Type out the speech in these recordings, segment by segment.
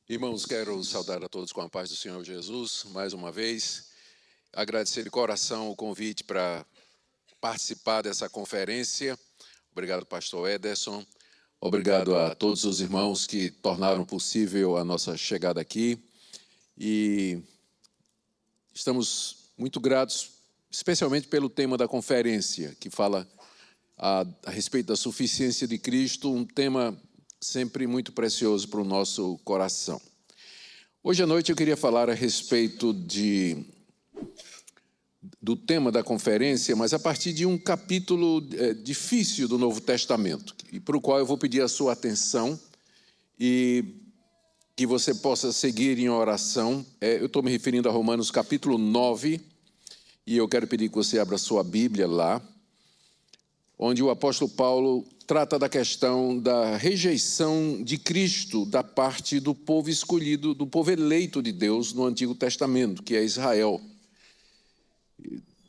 Irmãos, quero saudar a todos com a paz do Senhor Jesus, mais uma vez. Agradecer de coração o convite para participar dessa conferência. Obrigado, pastor Ederson. Obrigado a todos os irmãos que tornaram possível a nossa chegada aqui. E estamos muito gratos, especialmente pelo tema da conferência, que fala a respeito da suficiência de Cristo, um tema sempre muito precioso para o nosso coração. Hoje à noite eu queria falar a respeito do tema da conferência, mas a partir de um capítulo difícil do Novo Testamento, e para o qual eu vou pedir a sua atenção e que você possa seguir em oração. Eu estou me referindo a Romanos capítulo 9, e eu quero pedir que você abra sua Bíblia lá, onde o apóstolo Paulo trata da questão da rejeição de Cristo da parte do povo escolhido, do povo eleito de Deus no Antigo Testamento, que é Israel.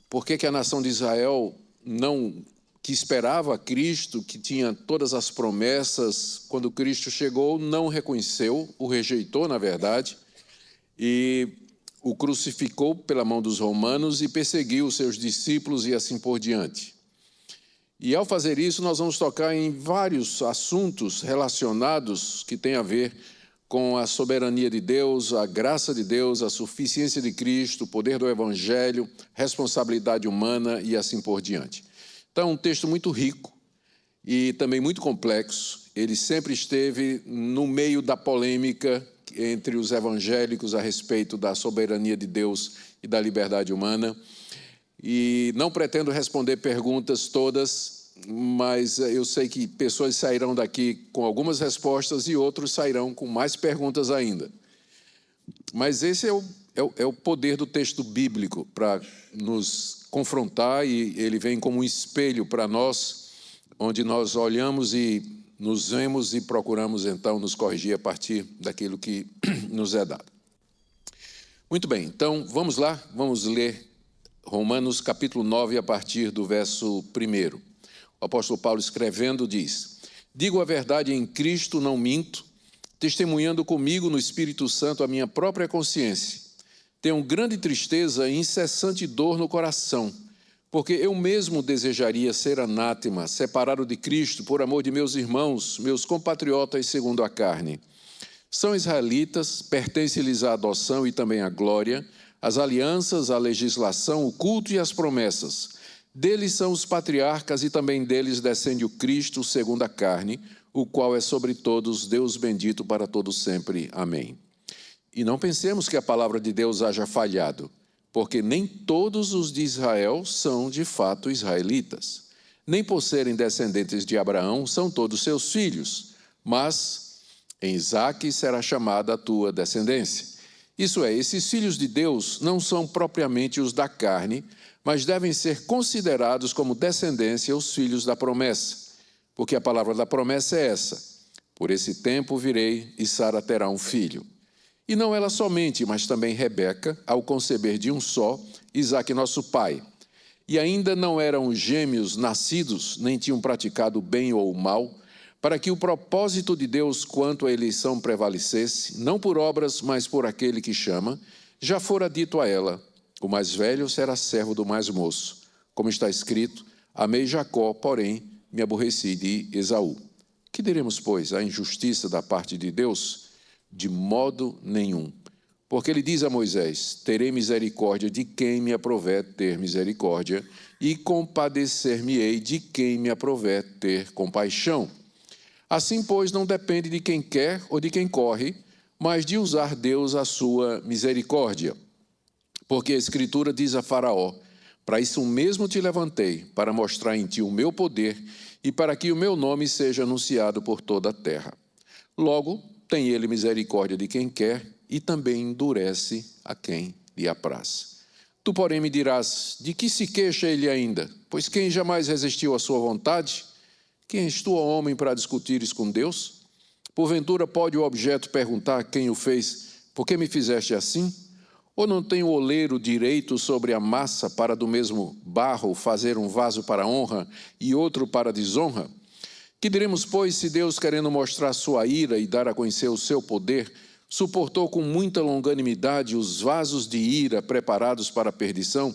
Por que a nação de Israel, que esperava Cristo, que tinha todas as promessas, quando Cristo chegou, não reconheceu, o rejeitou, na verdade, e o crucificou pela mão dos romanos e perseguiu os seus discípulos e assim por diante. E ao fazer isso, nós vamos tocar em vários assuntos relacionados que têm a ver com a soberania de Deus, a graça de Deus, a suficiência de Cristo, o poder do Evangelho, responsabilidade humana e assim por diante. Então, um texto muito rico e também muito complexo. Ele sempre esteve no meio da polêmica entre os evangélicos a respeito da soberania de Deus e da liberdade humana. E não pretendo responder perguntas todas, mas eu sei que pessoas sairão daqui com algumas respostas e outros sairão com mais perguntas ainda. Mas esse é o poder do texto bíblico para nos confrontar, e ele vem como um espelho para nós, onde nós olhamos e nos vemos e procuramos então nos corrigir a partir daquilo que nos é dado. Muito bem, então vamos lá, vamos ler Romanos capítulo 9, a partir do verso 1. O apóstolo Paulo escrevendo diz: digo a verdade em Cristo, não minto, testemunhando comigo no Espírito Santo a minha própria consciência. Tenho grande tristeza e incessante dor no coração, porque eu mesmo desejaria ser anátema, separado de Cristo, por amor de meus irmãos, meus compatriotas segundo a carne. São israelitas, pertence-lhes a adoção e também a glória, as alianças, a legislação, o culto e as promessas. Deles são os patriarcas e também deles descende o Cristo segundo a carne, o qual é sobre todos Deus bendito para todos sempre. Amém. E não pensemos que a palavra de Deus haja falhado, porque nem todos os de Israel são de fato israelitas. Nem por serem descendentes de Abraão são todos seus filhos, mas em Isaque será chamada a tua descendência. Isso é, esses filhos de Deus não são propriamente os da carne, mas devem ser considerados como descendência os filhos da promessa, porque a palavra da promessa é essa: por esse tempo virei e Sara terá um filho. E não ela somente, mas também Rebeca, ao conceber de um só, Isaque nosso pai. E ainda não eram gêmeos nascidos, nem tinham praticado o bem ou o mal, para que o propósito de Deus quanto à eleição prevalecesse, não por obras, mas por aquele que chama, já fora dito a ela: o mais velho será servo do mais moço. Como está escrito: amei Jacó, porém me aborreci de Esaú. Que diremos, pois, à injustiça da parte de Deus? De modo nenhum. Porque ele diz a Moisés: terei misericórdia de quem me aprouver ter misericórdia, e compadecer-me-ei de quem me aprouver ter compaixão. Assim, pois, não depende de quem quer ou de quem corre, mas de usar Deus a sua misericórdia. Porque a Escritura diz a Faraó: para isso mesmo te levantei, para mostrar em ti o meu poder e para que o meu nome seja anunciado por toda a terra. Logo, tem ele misericórdia de quem quer e também endurece a quem lhe apraz. Tu, porém, me dirás: de que se queixa ele ainda? Pois quem jamais resistiu à sua vontade? Quem és tu, homem, para discutires com Deus? Porventura pode o objeto perguntar a quem o fez: por que me fizeste assim? Ou não tem o oleiro direito sobre a massa para do mesmo barro fazer um vaso para honra e outro para desonra? Que diremos, pois, se Deus, querendo mostrar sua ira e dar a conhecer o seu poder, suportou com muita longanimidade os vasos de ira preparados para a perdição,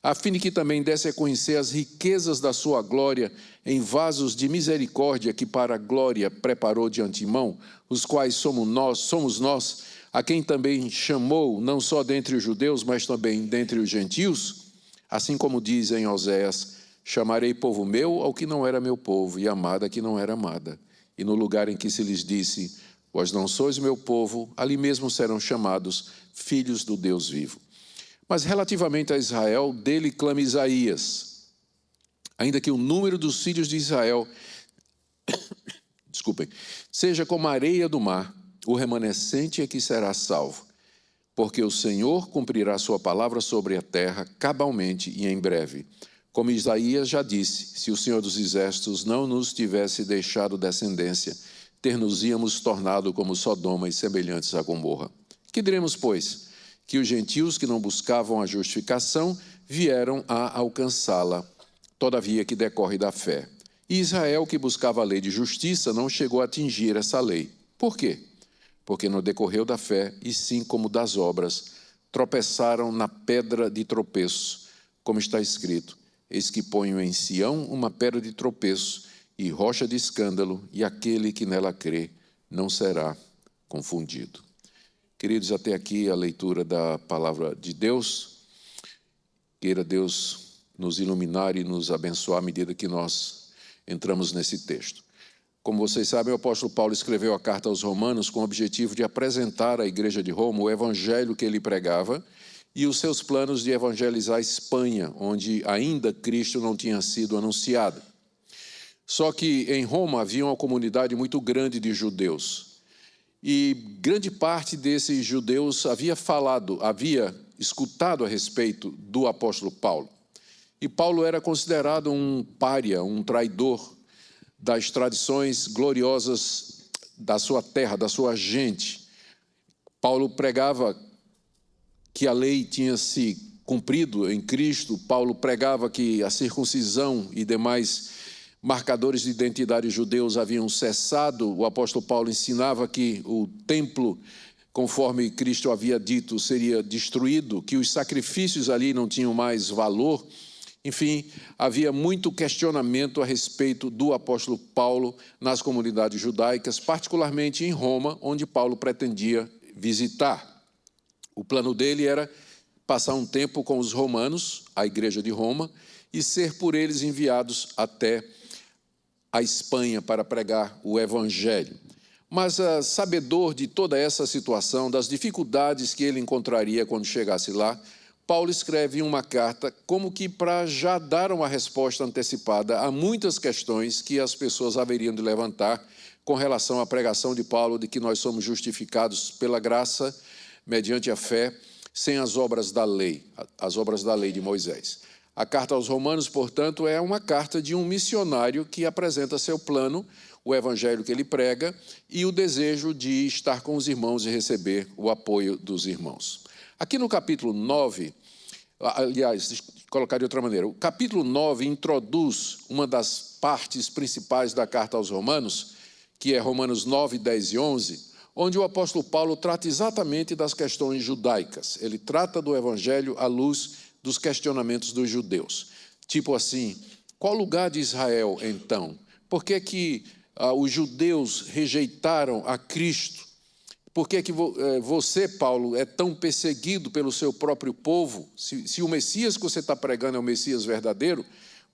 a fim de que também desse a conhecer as riquezas da sua glória em vasos de misericórdia que para a glória preparou de antemão, os quais somos nós, a quem também chamou, não só dentre os judeus, mas também dentre os gentios, assim como diz em Oséias: chamarei povo meu ao que não era meu povo, e amada a que não era amada. E no lugar em que se lhes disse: vós não sois meu povo, ali mesmo serão chamados filhos do Deus vivo. Mas relativamente a Israel, dele clama Isaías: ainda que o número dos filhos de Israel, seja como a areia do mar, o remanescente é que será salvo. Porque o Senhor cumprirá sua palavra sobre a terra cabalmente e em breve. Como Isaías já disse, se o Senhor dos Exércitos não nos tivesse deixado descendência, ter-nos-íamos tornado como Sodoma e semelhantes a Gomorra. Que diremos, pois? Que os gentios que não buscavam a justificação vieram a alcançá-la, todavia que decorre da fé. E Israel, que buscava a lei de justiça, não chegou a atingir essa lei. Por quê? Porque não decorreu da fé, e sim como das obras, tropeçaram na pedra de tropeço, como está escrito: eis que ponho em Sião uma pedra de tropeço e rocha de escândalo, e aquele que nela crê não será confundido. Queridos, até aqui a leitura da palavra de Deus. Queira Deus nos iluminar e nos abençoar à medida que nós entramos nesse texto. Como vocês sabem, o apóstolo Paulo escreveu a carta aos Romanos com o objetivo de apresentar à igreja de Roma o evangelho que ele pregava e os seus planos de evangelizar a Espanha, onde ainda Cristo não tinha sido anunciado. Só que em Roma havia uma comunidade muito grande de judeus. E grande parte desses judeus havia escutado a respeito do apóstolo Paulo. E Paulo era considerado um pária, um traidor das tradições gloriosas da sua terra, da sua gente. Paulo pregava que a lei tinha se cumprido em Cristo. Paulo pregava que a circuncisão e demais marcadores de identidade judeus haviam cessado. O apóstolo Paulo ensinava que o templo, conforme Cristo havia dito, seria destruído, que os sacrifícios ali não tinham mais valor. Enfim, havia muito questionamento a respeito do apóstolo Paulo nas comunidades judaicas, particularmente em Roma, onde Paulo pretendia visitar. O plano dele era passar um tempo com os romanos, a igreja de Roma, e ser por eles enviados até a Espanha para pregar o evangelho. Mas, sabedor de toda essa situação, das dificuldades que ele encontraria quando chegasse lá, Paulo escreve uma carta como que para já dar uma resposta antecipada a muitas questões que as pessoas haveriam de levantar com relação à pregação de Paulo de que nós somos justificados pela graça, mediante a fé, sem as obras da lei de Moisés. A carta aos Romanos, portanto, é uma carta de um missionário que apresenta seu plano, o evangelho que ele prega e o desejo de estar com os irmãos e receber o apoio dos irmãos. Aqui no capítulo 9, aliás, deixa eu colocar de outra maneira, o capítulo 9 introduz uma das partes principais da carta aos Romanos, que é Romanos 9, 10 e 11, onde o apóstolo Paulo trata exatamente das questões judaicas. Ele trata do evangelho à luz dos questionamentos dos judeus. Tipo assim, qual o lugar de Israel, então? Por que que os judeus rejeitaram a Cristo? Por que que você, Paulo, é tão perseguido pelo seu próprio povo? Se o Messias que você está pregando é o Messias verdadeiro,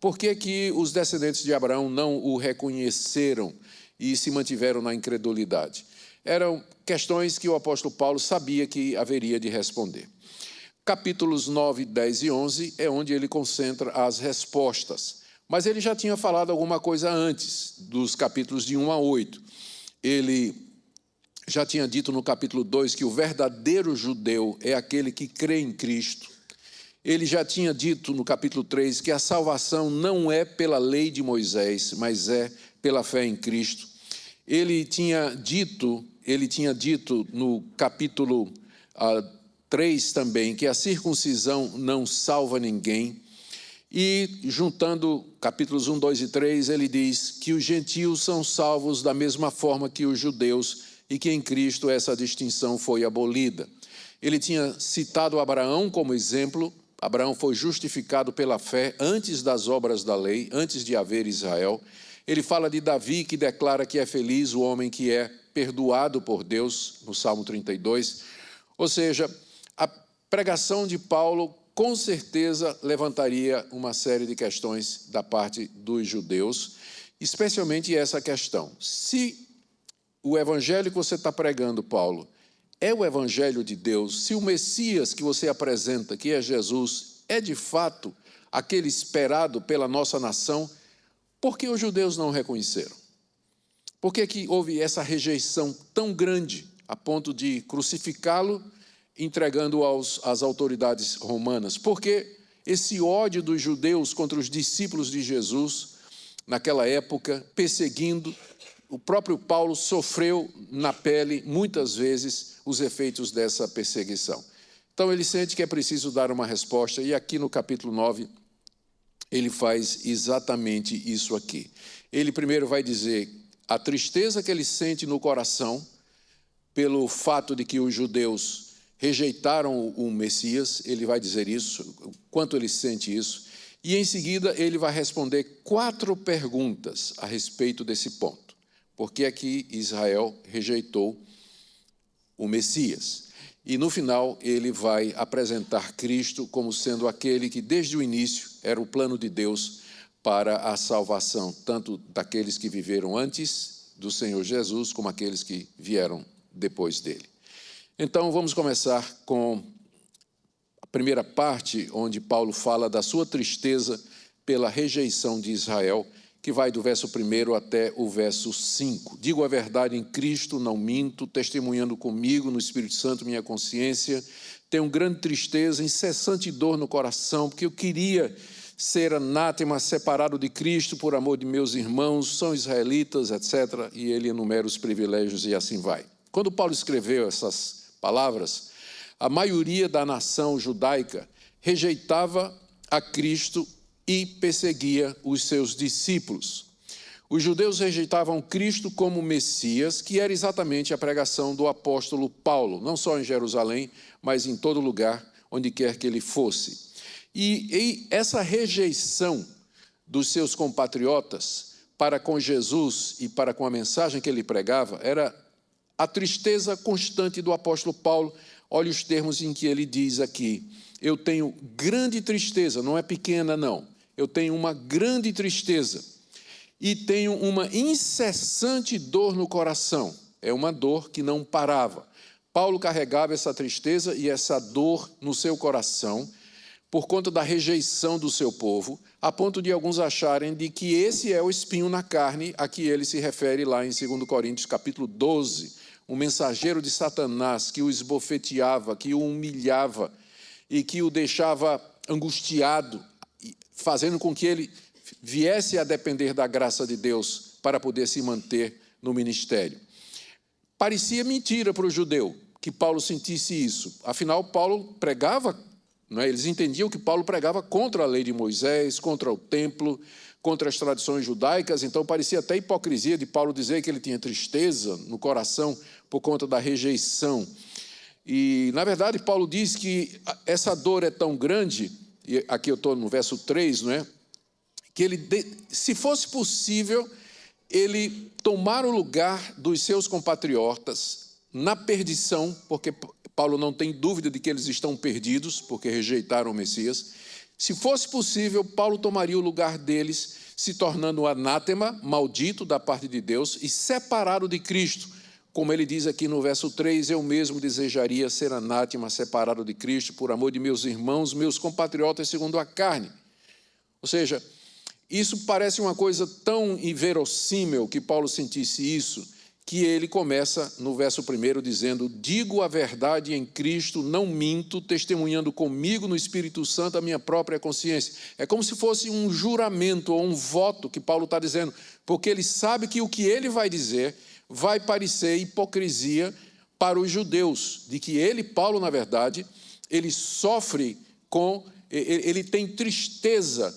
por que que os descendentes de Abraão não o reconheceram e se mantiveram na incredulidade? Eram questões que o apóstolo Paulo sabia que haveria de responder. Capítulos 9, 10 e 11 é onde ele concentra as respostas. Mas ele já tinha falado alguma coisa antes, dos capítulos de 1 a 8. Ele já tinha dito no capítulo 2 que o verdadeiro judeu é aquele que crê em Cristo. Ele já tinha dito no capítulo 3 que a salvação não é pela lei de Moisés, mas é pela fé em Cristo. Ele tinha dito no capítulo 3 também que a circuncisão não salva ninguém. E, juntando capítulos 1, 2 e 3, ele diz que os gentios são salvos da mesma forma que os judeus e que em Cristo essa distinção foi abolida. Ele tinha citado Abraão como exemplo. Abraão foi justificado pela fé antes das obras da lei, antes de haver Israel. Ele fala de Davi, que declara que é feliz o homem que é perdoado por Deus, no Salmo 32. Ou seja, a pregação de Paulo com certeza levantaria uma série de questões da parte dos judeus, especialmente essa questão: se o evangelho que você está pregando, Paulo, é o evangelho de Deus, se o Messias que você apresenta, que é Jesus, é de fato aquele esperado pela nossa nação, por que os judeus não o reconheceram? Por que houve essa rejeição tão grande a ponto de crucificá-lo, entregando às autoridades romanas? Porque esse ódio dos judeus contra os discípulos de Jesus, naquela época, perseguindo, o próprio Paulo sofreu na pele, muitas vezes, os efeitos dessa perseguição. Então, ele sente que é preciso dar uma resposta, e aqui no capítulo 9, ele faz exatamente isso aqui. Ele primeiro vai dizer a tristeza que ele sente no coração pelo fato de que os judeus rejeitaram o Messias. Ele vai dizer isso, quanto ele sente isso, e em seguida ele vai responder 4 perguntas a respeito desse ponto. Por que é que Israel rejeitou o Messias? E no final ele vai apresentar Cristo como sendo aquele que desde o início era o plano de Deus para a salvação, tanto daqueles que viveram antes do Senhor Jesus, como aqueles que vieram depois dele. Então vamos começar com a primeira parte, onde Paulo fala da sua tristeza pela rejeição de Israel, que vai do verso 1 até o verso 5. Digo a verdade em Cristo, não minto, testemunhando comigo no Espírito Santo minha consciência. Tenho grande tristeza, incessante dor no coração, porque eu queria ser anátema, separado de Cristo por amor de meus irmãos, são israelitas, etc. E ele enumera os privilégios e assim vai. Quando Paulo escreveu essas palavras, a maioria da nação judaica rejeitava a Cristo e perseguia os seus discípulos. Os judeus rejeitavam Cristo como Messias, que era exatamente a pregação do apóstolo Paulo, não só em Jerusalém, mas em todo lugar, onde quer que ele fosse. E essa rejeição dos seus compatriotas para com Jesus e para com a mensagem que ele pregava era a tristeza constante do apóstolo Paulo. Olha os termos em que ele diz aqui: eu tenho grande tristeza, não é pequena não, eu tenho uma grande tristeza e tenho uma incessante dor no coração. É uma dor que não parava. Paulo carregava essa tristeza e essa dor no seu coração por conta da rejeição do seu povo, a ponto de alguns acharem de que esse é o espinho na carne a que ele se refere lá em 2 Coríntios capítulo 12, um mensageiro de Satanás que o esbofeteava, que o humilhava e que o deixava angustiado, fazendo com que ele viesse a depender da graça de Deus para poder se manter no ministério. Parecia mentira para o judeu que Paulo sentisse isso. Afinal, Paulo pregava, não é? Eles entendiam que Paulo pregava contra a lei de Moisés, contra o templo, contra as tradições judaicas. Então parecia até hipocrisia de Paulo dizer que ele tinha tristeza no coração por conta da rejeição. E, na verdade, Paulo diz que essa dor é tão grande, e aqui eu estou no verso 3, não é? Que ele, se fosse possível, ele tomar o lugar dos seus compatriotas na perdição, porque Paulo não tem dúvida de que eles estão perdidos, porque rejeitaram o Messias. Se fosse possível, Paulo tomaria o lugar deles, se tornando anátema, maldito da parte de Deus, e separado de Cristo. Como ele diz aqui no verso 3, eu mesmo desejaria ser anátema, separado de Cristo, por amor de meus irmãos, meus compatriotas segundo a carne. Ou seja, isso parece uma coisa tão inverossímil que Paulo sentisse isso, que ele começa no verso 1 dizendo: digo a verdade em Cristo, não minto, testemunhando comigo no Espírito Santo a minha própria consciência. É como se fosse um juramento ou um voto que Paulo está dizendo, porque ele sabe que o que ele vai dizer vai parecer hipocrisia para os judeus, de que ele, Paulo, na verdade, ele sofre ele tem tristeza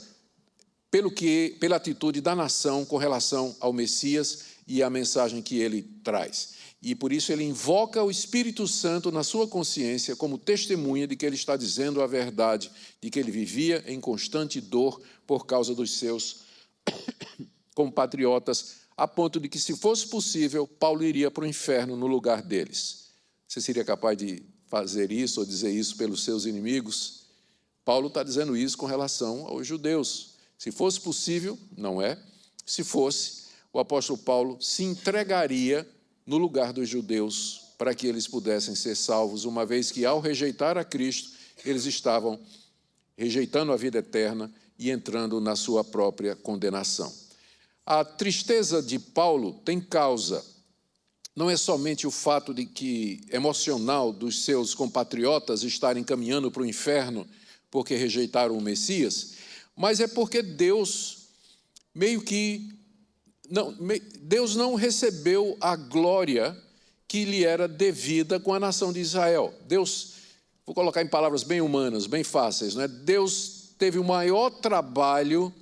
pela atitude da nação com relação ao Messias e a mensagem que ele traz. e por isso ele invoca o Espírito Santo na sua consciência como testemunha de que ele está dizendo a verdade, de que ele vivia em constante dor por causa dos seus compatriotas, a ponto de que, se fosse possível, Paulo iria para o inferno no lugar deles. Você seria capaz de fazer isso ou dizer isso pelos seus inimigos? Paulo está dizendo isso com relação aos judeus. Se fosse possível, não é? Se fosse, o apóstolo Paulo se entregaria no lugar dos judeus para que eles pudessem ser salvos, uma vez que, ao rejeitar a Cristo, eles estavam rejeitando a vida eterna e entrando na sua própria condenação. A tristeza de Paulo tem causa. Não é somente o fato de que emocional dos seus compatriotas estarem caminhando para o inferno porque rejeitaram o Messias, mas é porque Deus Deus não recebeu a glória que lhe era devida com a nação de Israel. Deus, vou colocar em palavras bem humanas, bem fáceis, né? Deus teve o maior trabalho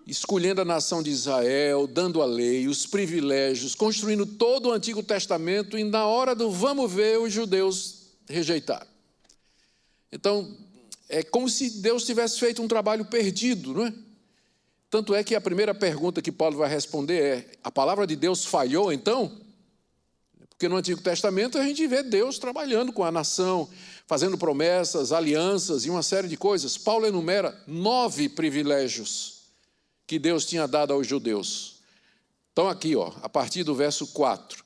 escolhendo a nação de Israel, dando a lei, os privilégios, construindo todo o Antigo Testamento, e na hora do vamos ver, os judeus rejeitaram. Então, é como se Deus tivesse feito um trabalho perdido, não é? Tanto é que a primeira pergunta que Paulo vai responder é: a palavra de Deus falhou então? Porque no Antigo Testamento a gente vê Deus trabalhando com a nação, fazendo promessas, alianças e uma série de coisas. Paulo enumera 9 privilégios que Deus tinha dado aos judeus. Então aqui, a partir do verso 4.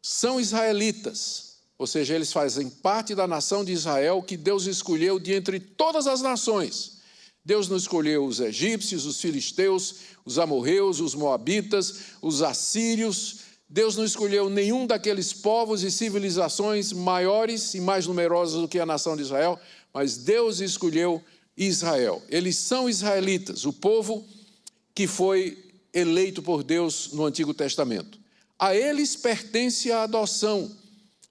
São israelitas, ou seja, eles fazem parte da nação de Israel que Deus escolheu de entre todas as nações. Deus não escolheu os egípcios, os filisteus, os amorreus, os moabitas, os assírios. Deus não escolheu nenhum daqueles povos e civilizações maiores e mais numerosas do que a nação de Israel, mas Deus escolheu Israel. Eles são israelitas, o povo que foi eleito por Deus no Antigo Testamento. A eles pertence a adoção.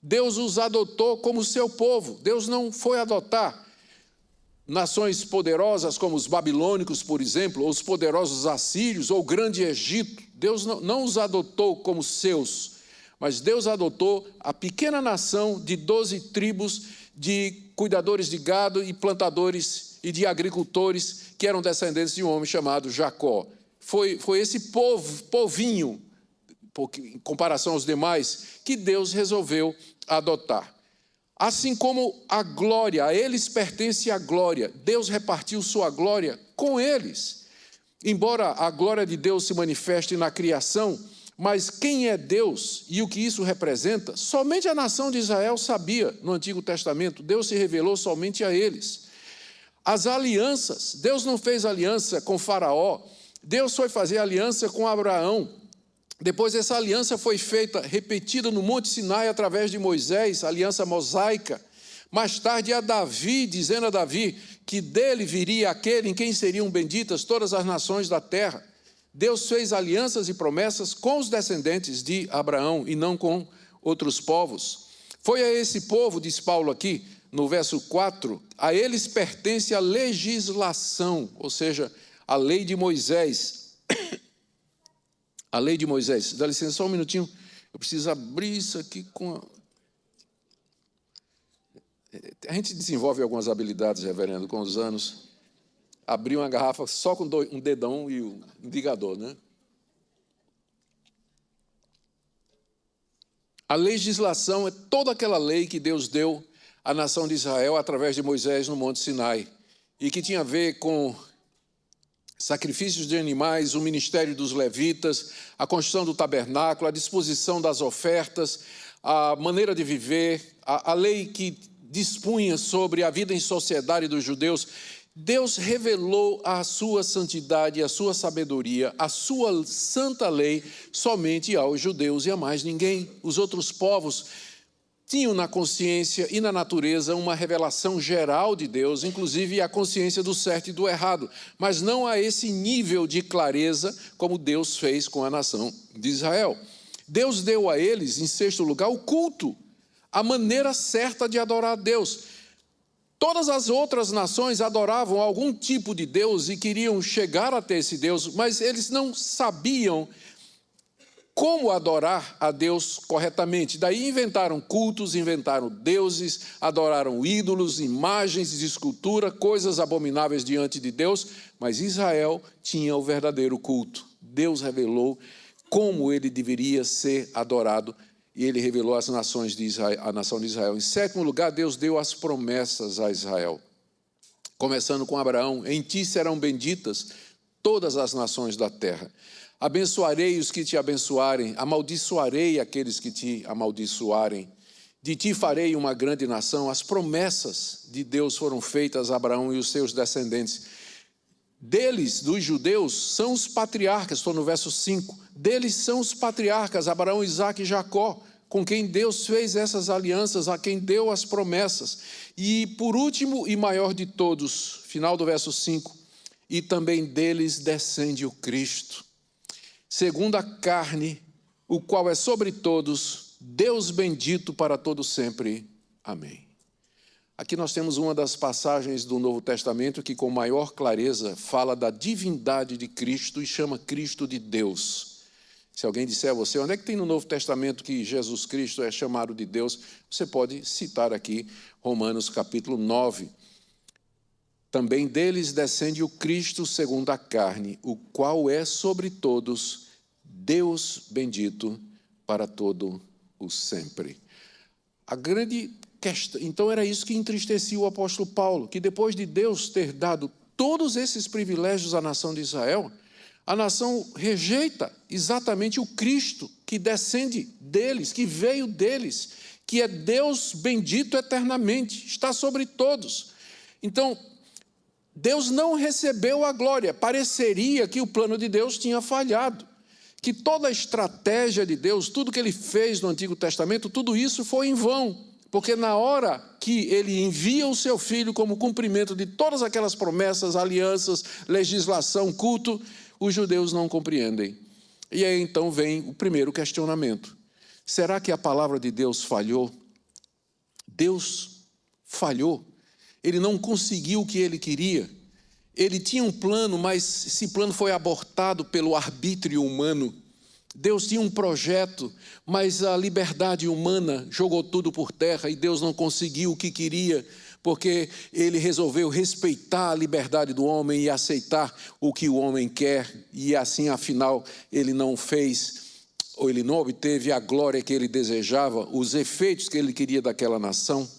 Deus os adotou como seu povo. Deus não foi adotar nações poderosas como os babilônicos, por exemplo, ou os poderosos assírios, ou o grande Egito. Deus não os adotou como seus, mas Deus adotou a pequena nação de 12 tribos de cuidadores de gado e plantadores e de agricultores que eram descendentes de um homem chamado Jacó. Foi esse povinho, em comparação aos demais, que Deus resolveu adotar. Assim como a glória, a eles pertence a glória. Deus repartiu sua glória com eles. Embora a glória de Deus se manifeste na criação, mas quem é Deus e o que isso representa, somente a nação de Israel sabia no Antigo Testamento. Deus se revelou somente a eles. As alianças, Deus não fez aliança com Faraó, Deus foi fazer aliança com Abraão. Depois essa aliança foi feita, repetida no Monte Sinai através de Moisés, aliança mosaica. Mais tarde a Davi, dizendo a Davi que dele viria aquele em quem seriam benditas todas as nações da terra. Deus fez alianças e promessas com os descendentes de Abraão e não com outros povos. Foi a esse povo, diz Paulo aqui, no verso 4, a eles pertence a legislação, ou seja, a lei de Moisés. A lei de Moisés. Dá licença só um minutinho. Eu preciso abrir isso aqui com... A gente desenvolve algumas habilidades, reverendo, com os anos. Abrir uma garrafa só com um dedão e um indicador, né? A legislação é toda aquela lei que Deus deu à nação de Israel através de Moisés no Monte Sinai e que tinha a ver com sacrifícios de animais, o ministério dos levitas, a construção do tabernáculo, a disposição das ofertas, a maneira de viver, a lei que dispunha sobre a vida em sociedade dos judeus. Deus revelou a sua santidade, a sua sabedoria, a sua santa lei somente aos judeus e a mais ninguém. Os outros povos tinham na consciência e na natureza uma revelação geral de Deus, inclusive a consciência do certo e do errado, mas não a esse nível de clareza como Deus fez com a nação de Israel. Deus deu a eles, em sexto lugar, o culto, a maneira certa de adorar a Deus. Todas as outras nações adoravam algum tipo de Deus e queriam chegar até esse Deus, mas eles não sabiam como adorar a Deus corretamente. Daí inventaram cultos, inventaram deuses, adoraram ídolos, imagens de escultura, coisas abomináveis diante de Deus, mas Israel tinha o verdadeiro culto. Deus revelou como ele deveria ser adorado, e ele revelou às nações de Israel, a nação de Israel. Em sétimo lugar, Deus deu as promessas a Israel. Começando com Abraão: em ti serão benditas todas as nações da terra. Abençoarei os que te abençoarem, amaldiçoarei aqueles que te amaldiçoarem. De ti farei uma grande nação. As promessas de Deus foram feitas a Abraão e os seus descendentes. Deles, dos judeus, são os patriarcas, estou no verso 5. Deles são os patriarcas, Abraão, Isaque e Jacó, com quem Deus fez essas alianças, a quem deu as promessas. E por último e maior de todos, final do verso 5, e também deles descende o Cristo, segundo a carne, o qual é sobre todos, Deus bendito para todo sempre. Amém. Aqui nós temos uma das passagens do Novo Testamento que com maior clareza fala da divindade de Cristo e chama Cristo de Deus. Se alguém disser a você, onde é que tem no Novo Testamento que Jesus Cristo é chamado de Deus? Você pode citar aqui Romanos capítulo 9. Também deles descende o Cristo segundo a carne, o qual é sobre todos, Deus bendito para todo o sempre. A grande questão, então era isso que entristecia o apóstolo Paulo, que depois de Deus ter dado todos esses privilégios à nação de Israel, a nação rejeita exatamente o Cristo que descende deles, que veio deles, que é Deus bendito eternamente, está sobre todos. Então, Deus não recebeu a glória. Pareceria que o plano de Deus tinha falhado, que toda a estratégia de Deus, tudo que ele fez no Antigo Testamento, tudo isso foi em vão, porque na hora que ele envia o seu filho como cumprimento de todas aquelas promessas, alianças, legislação, culto, os judeus não compreendem. E aí então vem o primeiro questionamento: será que a palavra de Deus falhou? Deus falhou. Ele não conseguiu o que ele queria. Ele tinha um plano, mas esse plano foi abortado pelo arbítrio humano. Deus tinha um projeto, mas a liberdade humana jogou tudo por terra e Deus não conseguiu o que queria, porque ele resolveu respeitar a liberdade do homem e aceitar o que o homem quer, e assim, afinal, ele não fez, ou ele não obteve a glória que ele desejava, os efeitos que ele queria daquela nação.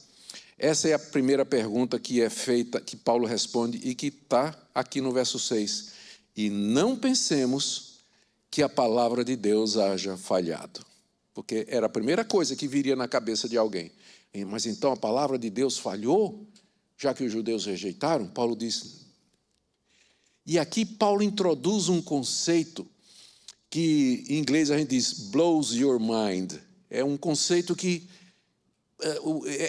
Essa é a primeira pergunta que é feita, que Paulo responde e que está aqui no verso 6. E não pensemos que a palavra de Deus haja falhado. Porque era a primeira coisa que viria na cabeça de alguém. Mas então a palavra de Deus falhou, já que os judeus rejeitaram? Paulo diz. E aqui Paulo introduz um conceito que em inglês a gente diz blows your mind. É um conceito que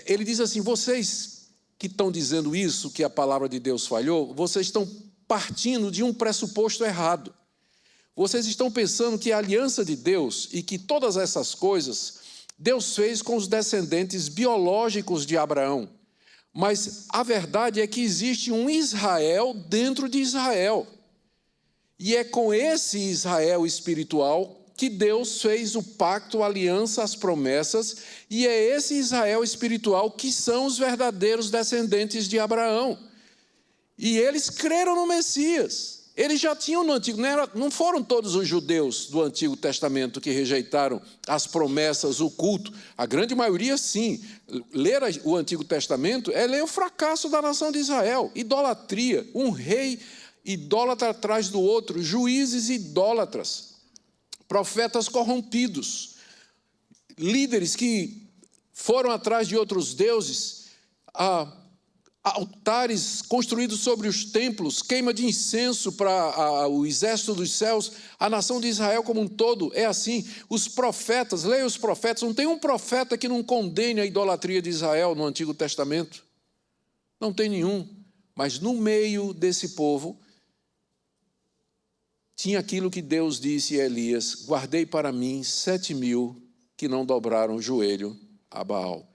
ele diz assim: vocês que estão dizendo isso, que a palavra de Deus falhou, vocês estão partindo de um pressuposto errado. Vocês estão pensando que a aliança de Deus e que todas essas coisas Deus fez com os descendentes biológicos de Abraão. Mas a verdade é que existe um Israel dentro de Israel. E é com esse Israel espiritual que Deus fez o pacto, a aliança, as promessas, e é esse Israel espiritual que são os verdadeiros descendentes de Abraão. E eles creram no Messias. Eles já tinham no Antigo, não foram todos os judeus do Antigo Testamento que rejeitaram as promessas, o culto. A grande maioria, sim. Ler o Antigo Testamento é ler o fracasso da nação de Israel. Idolatria, um rei idólatra atrás do outro, juízes idólatras, profetas corrompidos, líderes que foram atrás de outros deuses, altares construídos sobre os templos, queima de incenso para o exército dos céus. A nação de Israel como um todo é assim. Os profetas, leia os profetas, não tem um profeta que não condene a idolatria de Israel no Antigo Testamento. Não tem nenhum. Mas no meio desse povo, tinha aquilo que Deus disse a Elias: guardei para mim 7.000 que não dobraram o joelho a Baal.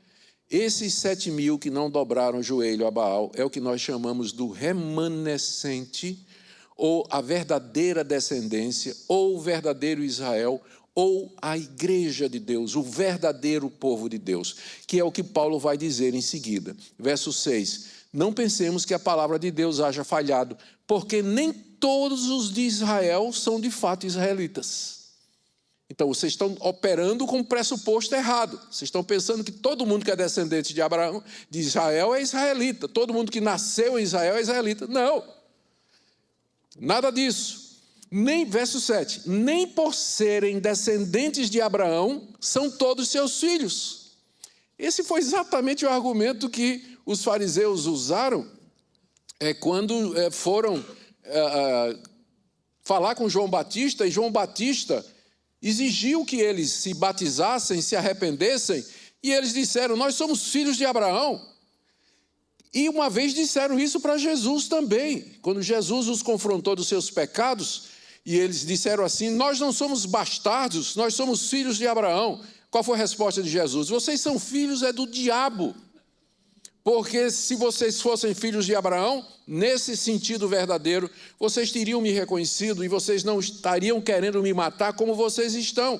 Esses 7.000 que não dobraram o joelho a Baal é o que nós chamamos do remanescente, ou a verdadeira descendência, ou o verdadeiro Israel, ou a igreja de Deus, o verdadeiro povo de Deus, que é o que Paulo vai dizer em seguida. Verso 6, não pensemos que a palavra de Deus haja falhado, porque nem todos os de Israel são de fato israelitas. Então, vocês estão operando com o pressuposto errado. Vocês estão pensando que todo mundo que é descendente de Abraão, de Israel, é israelita. Todo mundo que nasceu em Israel é israelita. Não. Nada disso. Verso 7. Nem por serem descendentes de Abraão, são todos seus filhos. Esse foi exatamente o argumento que os fariseus usaram quando foram falar com João Batista, e João Batista exigiu que eles se batizassem, se arrependessem, e eles disseram, nós somos filhos de Abraão. E uma vez disseram isso para Jesus também, quando Jesus os confrontou dos seus pecados, e eles disseram assim, nós não somos bastardos, nós somos filhos de Abraão. Qual foi a resposta de Jesus? Vocês são filhos do diabo. Porque se vocês fossem filhos de Abraão, nesse sentido verdadeiro, vocês teriam me reconhecido e vocês não estariam querendo me matar como vocês estão.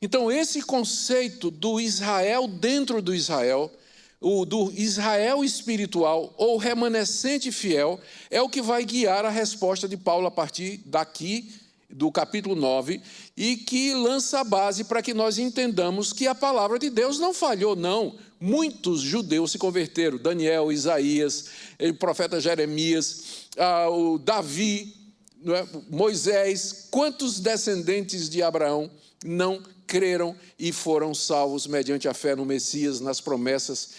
Então, esse conceito do Israel dentro do Israel, do Israel espiritual ou remanescente fiel, é o que vai guiar a resposta de Paulo a partir daqui, do capítulo 9, e que lança a base para que nós entendamos que a palavra de Deus não falhou, não. Muitos judeus se converteram, Daniel, Isaías, o profeta Jeremias, o Davi, Moisés, quantos descendentes de Abraão não creram e foram salvos mediante a fé no Messias, nas promessas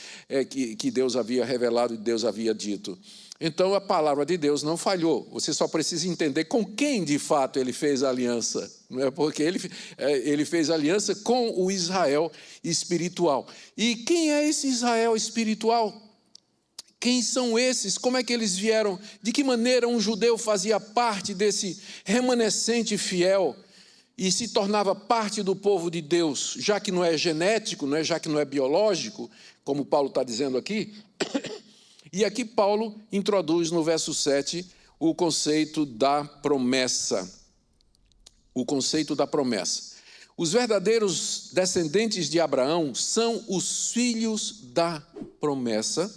que Deus havia revelado e Deus havia dito. Então, a palavra de Deus não falhou. Você só precisa entender com quem, de fato, ele fez a aliança. Não é? Porque ele fez aliança com o Israel espiritual. E quem é esse Israel espiritual? Quem são esses? Como é que eles vieram? De que maneira um judeu fazia parte desse remanescente fiel e se tornava parte do povo de Deus, já que não é genético, já que não é biológico, como Paulo está dizendo aqui? E aqui Paulo introduz no verso 7 o conceito da promessa. O conceito da promessa. Os verdadeiros descendentes de Abraão são os filhos da promessa,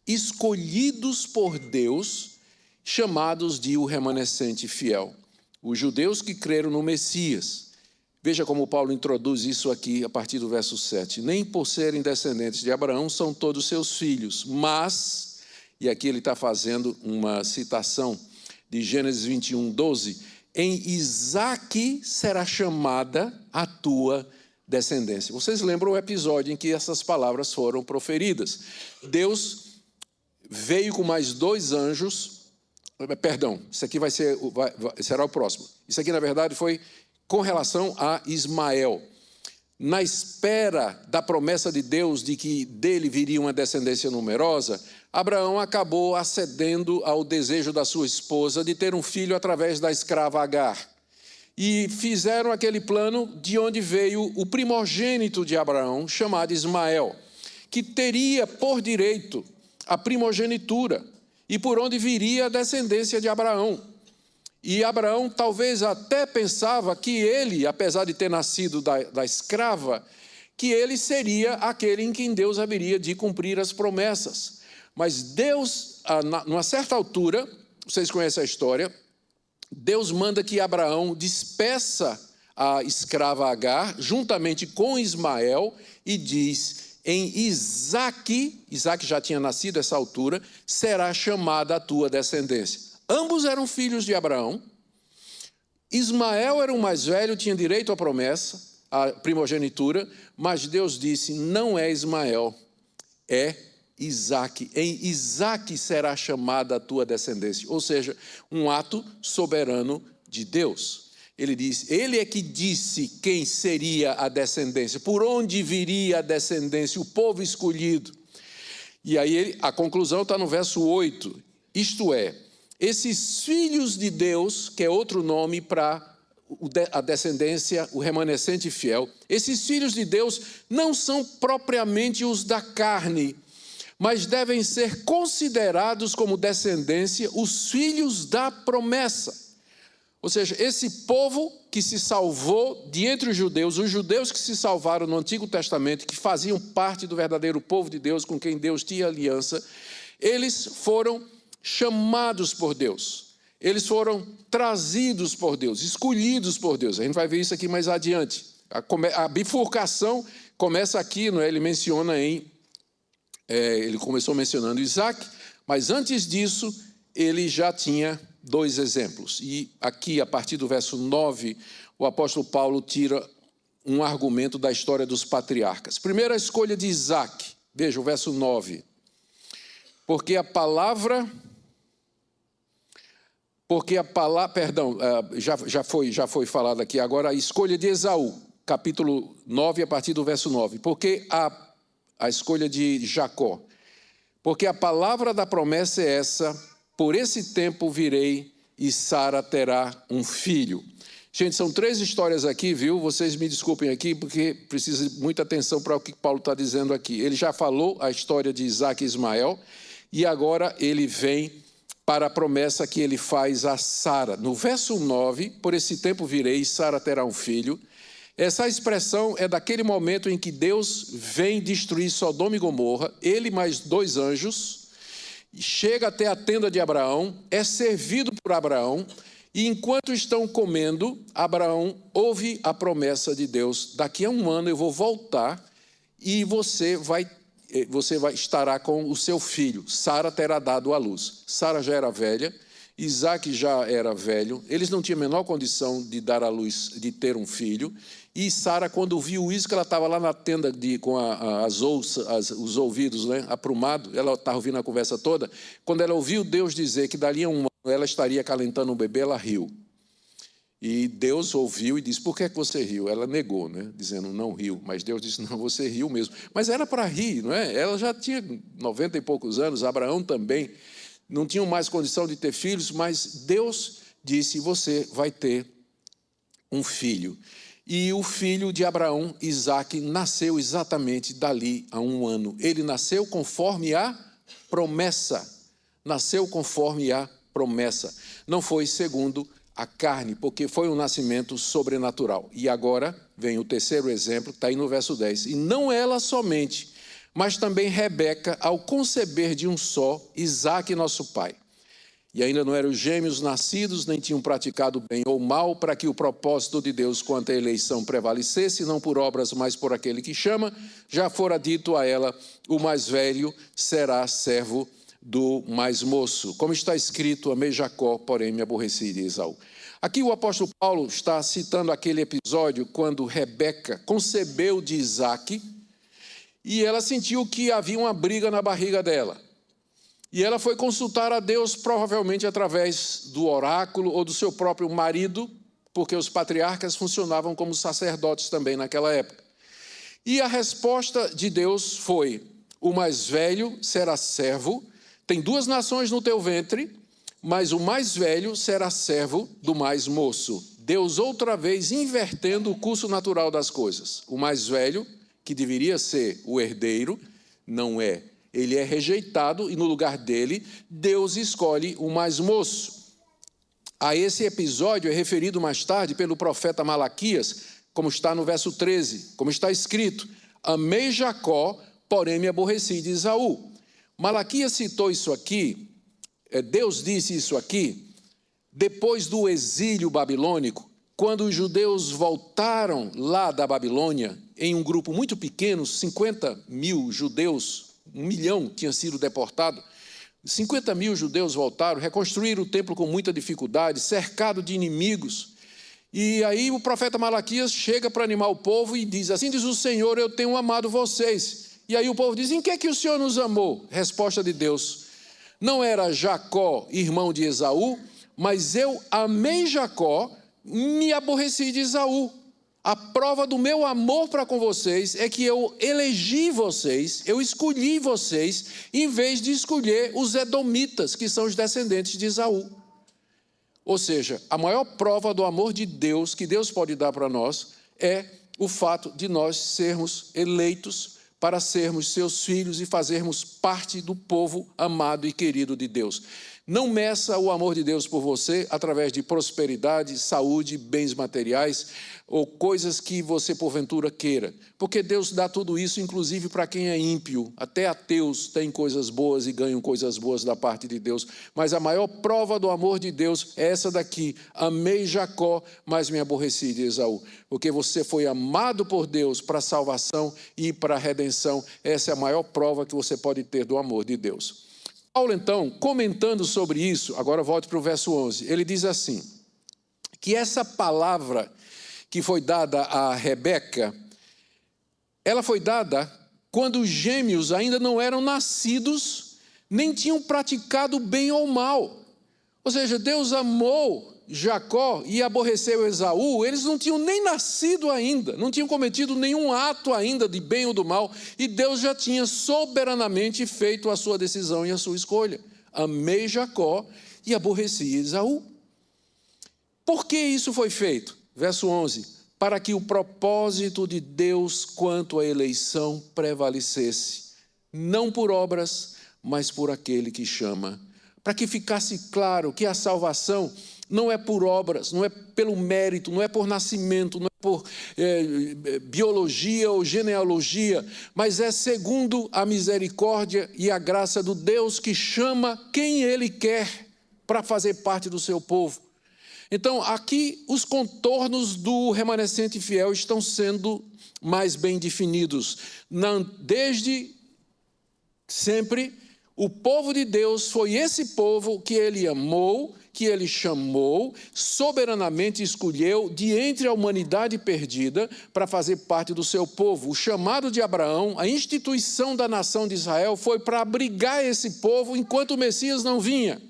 escolhidos por Deus, chamados de o remanescente fiel. Os judeus que creram no Messias. Veja como Paulo introduz isso aqui a partir do verso 7. Nem por serem descendentes de Abraão são todos seus filhos, mas... E aqui ele está fazendo uma citação de Gênesis 21, 12. Em Isaque será chamada a tua descendência. Vocês lembram o episódio em que essas palavras foram proferidas? Deus veio com mais 2 anjos. Perdão, isso aqui será o próximo. Isso aqui, na verdade, foi com relação a Ismael. Na espera da promessa de Deus de que dele viria uma descendência numerosa, Abraão acabou acedendo ao desejo da sua esposa de ter um filho através da escrava Agar. E fizeram aquele plano de onde veio o primogênito de Abraão, chamado Ismael, que teria por direito a primogenitura e por onde viria a descendência de Abraão. E Abraão talvez até pensava que ele, apesar de ter nascido da escrava, que ele seria aquele em quem Deus haveria de cumprir as promessas. Mas Deus, numa certa altura, vocês conhecem a história, Deus manda que Abraão despeça a escrava Agar, juntamente com Ismael, e diz, em Isaque já tinha nascido a essa altura, será chamada a tua descendência. Ambos eram filhos de Abraão. Ismael era o mais velho, tinha direito à promessa, à primogenitura, mas Deus disse, não é Ismael, é Isaque. Em Isaque será chamada a tua descendência. Ou seja, um ato soberano de Deus. Ele diz, ele é que disse quem seria a descendência, por onde viria a descendência, o povo escolhido. E aí a conclusão está no verso 8, isto é, esses filhos de Deus, que é outro nome para a descendência, o remanescente fiel, esses filhos de Deus não são propriamente os da carne, mas devem ser considerados como descendência os filhos da promessa. Ou seja, esse povo que se salvou de entre os judeus que se salvaram no Antigo Testamento, que faziam parte do verdadeiro povo de Deus, com quem Deus tinha aliança, eles foram chamados por Deus. Eles foram trazidos por Deus, escolhidos por Deus. A gente vai ver isso aqui mais adiante. A bifurcação começa aqui, não é? Ele menciona ele começou mencionando Isaac, mas antes disso, ele já tinha 2 exemplos. E aqui, a partir do verso 9, o apóstolo Paulo tira um argumento da história dos patriarcas. Primeiro, a escolha de Isaac. Veja o verso 9. Porque a palavra, perdão, já foi falado aqui, agora a escolha de Esaú, capítulo 9, a partir do verso 9. Porque a escolha de Jacó. Porque a palavra da promessa é essa: por esse tempo virei e Sara terá um filho. Gente, são 3 histórias aqui, viu? Vocês me desculpem aqui, porque precisa de muita atenção para o que Paulo está dizendo aqui. Ele já falou a história de Isaac e Ismael, e agora ele vem para a promessa que ele faz a Sara. No verso 9, por esse tempo virei e Sara terá um filho. Essa expressão é daquele momento em que Deus vem destruir Sodoma e Gomorra, ele mais 2 anjos, chega até a tenda de Abraão, é servido por Abraão, e enquanto estão comendo, Abraão ouve a promessa de Deus: daqui a 1 ano eu vou voltar e você estará com o seu filho. Sara terá dado à luz. Sara já era velha, Isaac já era velho, eles não tinham a menor condição de dar à luz, de ter um filho. E Sara, quando viu isso, que ela estava lá na tenda com os ouvidos, né, aprumado, ela estava ouvindo a conversa toda. Quando ela ouviu Deus dizer que dali a 1 ano ela estaria acalentando um bebê, ela riu. E Deus ouviu e disse: por que é que você riu? Ela negou, né, dizendo: não riu. Mas Deus disse: não, você riu mesmo. Mas era para rir, não é? Ela já tinha 90 e poucos anos, Abraão também. Não tinham mais condição de ter filhos, mas Deus disse: você vai ter um filho. E o filho de Abraão, Isaac, nasceu exatamente dali a 1 ano. Ele nasceu conforme a promessa. Nasceu conforme a promessa. Não foi segundo a carne, porque foi um nascimento sobrenatural. E agora vem o terceiro exemplo, que está aí no verso 10. E não ela somente, mas também Rebeca, ao conceber de um só, Isaac, nosso pai. E ainda não eram gêmeos nascidos, nem tinham praticado bem ou mal, para que o propósito de Deus quanto à eleição prevalecesse, não por obras, mas por aquele que chama. Já fora dito a ela: o mais velho será servo do mais moço. Como está escrito: amei Jacó, porém me aborreci de Esaú. Aqui o apóstolo Paulo está citando aquele episódio quando Rebeca concebeu de Isaac, e ela sentiu que havia uma briga na barriga dela. E ela foi consultar a Deus, provavelmente através do oráculo ou do seu próprio marido, porque os patriarcas funcionavam como sacerdotes também naquela época. E a resposta de Deus foi: o mais velho será servo, tem 2 nações no teu ventre, mas o mais velho será servo do mais moço. Deus outra vez invertendo o curso natural das coisas. O mais velho, que deveria ser o herdeiro, não é. Ele é rejeitado e no lugar dele, Deus escolhe o mais moço. A esse episódio é referido mais tarde pelo profeta Malaquias, como está no verso 13, como está escrito: amei Jacó, porém me aborreci de Esaú. Malaquias citou isso aqui, Deus disse isso aqui, depois do exílio babilônico, quando os judeus voltaram lá da Babilônia, em um grupo muito pequeno, 50 mil judeus, 1 milhão tinha sido deportado, 50 mil judeus voltaram, reconstruíram o templo com muita dificuldade, cercado de inimigos. E aí o profeta Malaquias chega para animar o povo e diz: assim diz o Senhor, eu tenho amado vocês. E aí o povo diz: em que é que o Senhor nos amou? Resposta de Deus: não era Jacó irmão de Esaú, mas eu amei Jacó, me aborreci de Esaú. A prova do meu amor para com vocês é que eu elegi vocês, eu escolhi vocês, em vez de escolher os edomitas, que são os descendentes de Esaú. Ou seja, a maior prova do amor de Deus, que Deus pode dar para nós, é o fato de nós sermos eleitos para sermos seus filhos e fazermos parte do povo amado e querido de Deus. Não meça o amor de Deus por você através de prosperidade, saúde, bens materiais ou coisas que você porventura queira. Porque Deus dá tudo isso, inclusive para quem é ímpio. Até ateus têm coisas boas e ganham coisas boas da parte de Deus. Mas a maior prova do amor de Deus é essa daqui. Amei Jacó, mas me aborreci de Esaú. Porque você foi amado por Deus para a salvação e para a redenção. Essa é a maior prova que você pode ter do amor de Deus. Paulo, então, comentando sobre isso, agora volte para o verso 11, ele diz assim, que essa palavra que foi dada a Rebeca, ela foi dada quando os gêmeos ainda não eram nascidos, nem tinham praticado bem ou mal. Ou seja, Deus amou Jacó e aborreceu Esaú, eles não tinham nem nascido ainda, não tinham cometido nenhum ato ainda de bem ou do mal, e Deus já tinha soberanamente feito a sua decisão e a sua escolha. Amei Jacó e aborreci Esaú. Por que isso foi feito? Verso 11, para que o propósito de Deus quanto à eleição prevalecesse, não por obras, mas por aquele que chama. Para que ficasse claro que a salvação não é por obras, não é pelo mérito, não é por nascimento, não é por biologia ou genealogia, mas é segundo a misericórdia e a graça do Deus que chama quem Ele quer para fazer parte do seu povo. Então, aqui os contornos do remanescente fiel estão sendo mais bem definidos. Desde sempre, o povo de Deus foi esse povo que Ele amou, que Ele chamou, soberanamente escolheu de entre a humanidade perdida para fazer parte do seu povo. O chamado de Abraão, a instituição da nação de Israel foi para abrigar esse povo enquanto o Messias não vinha.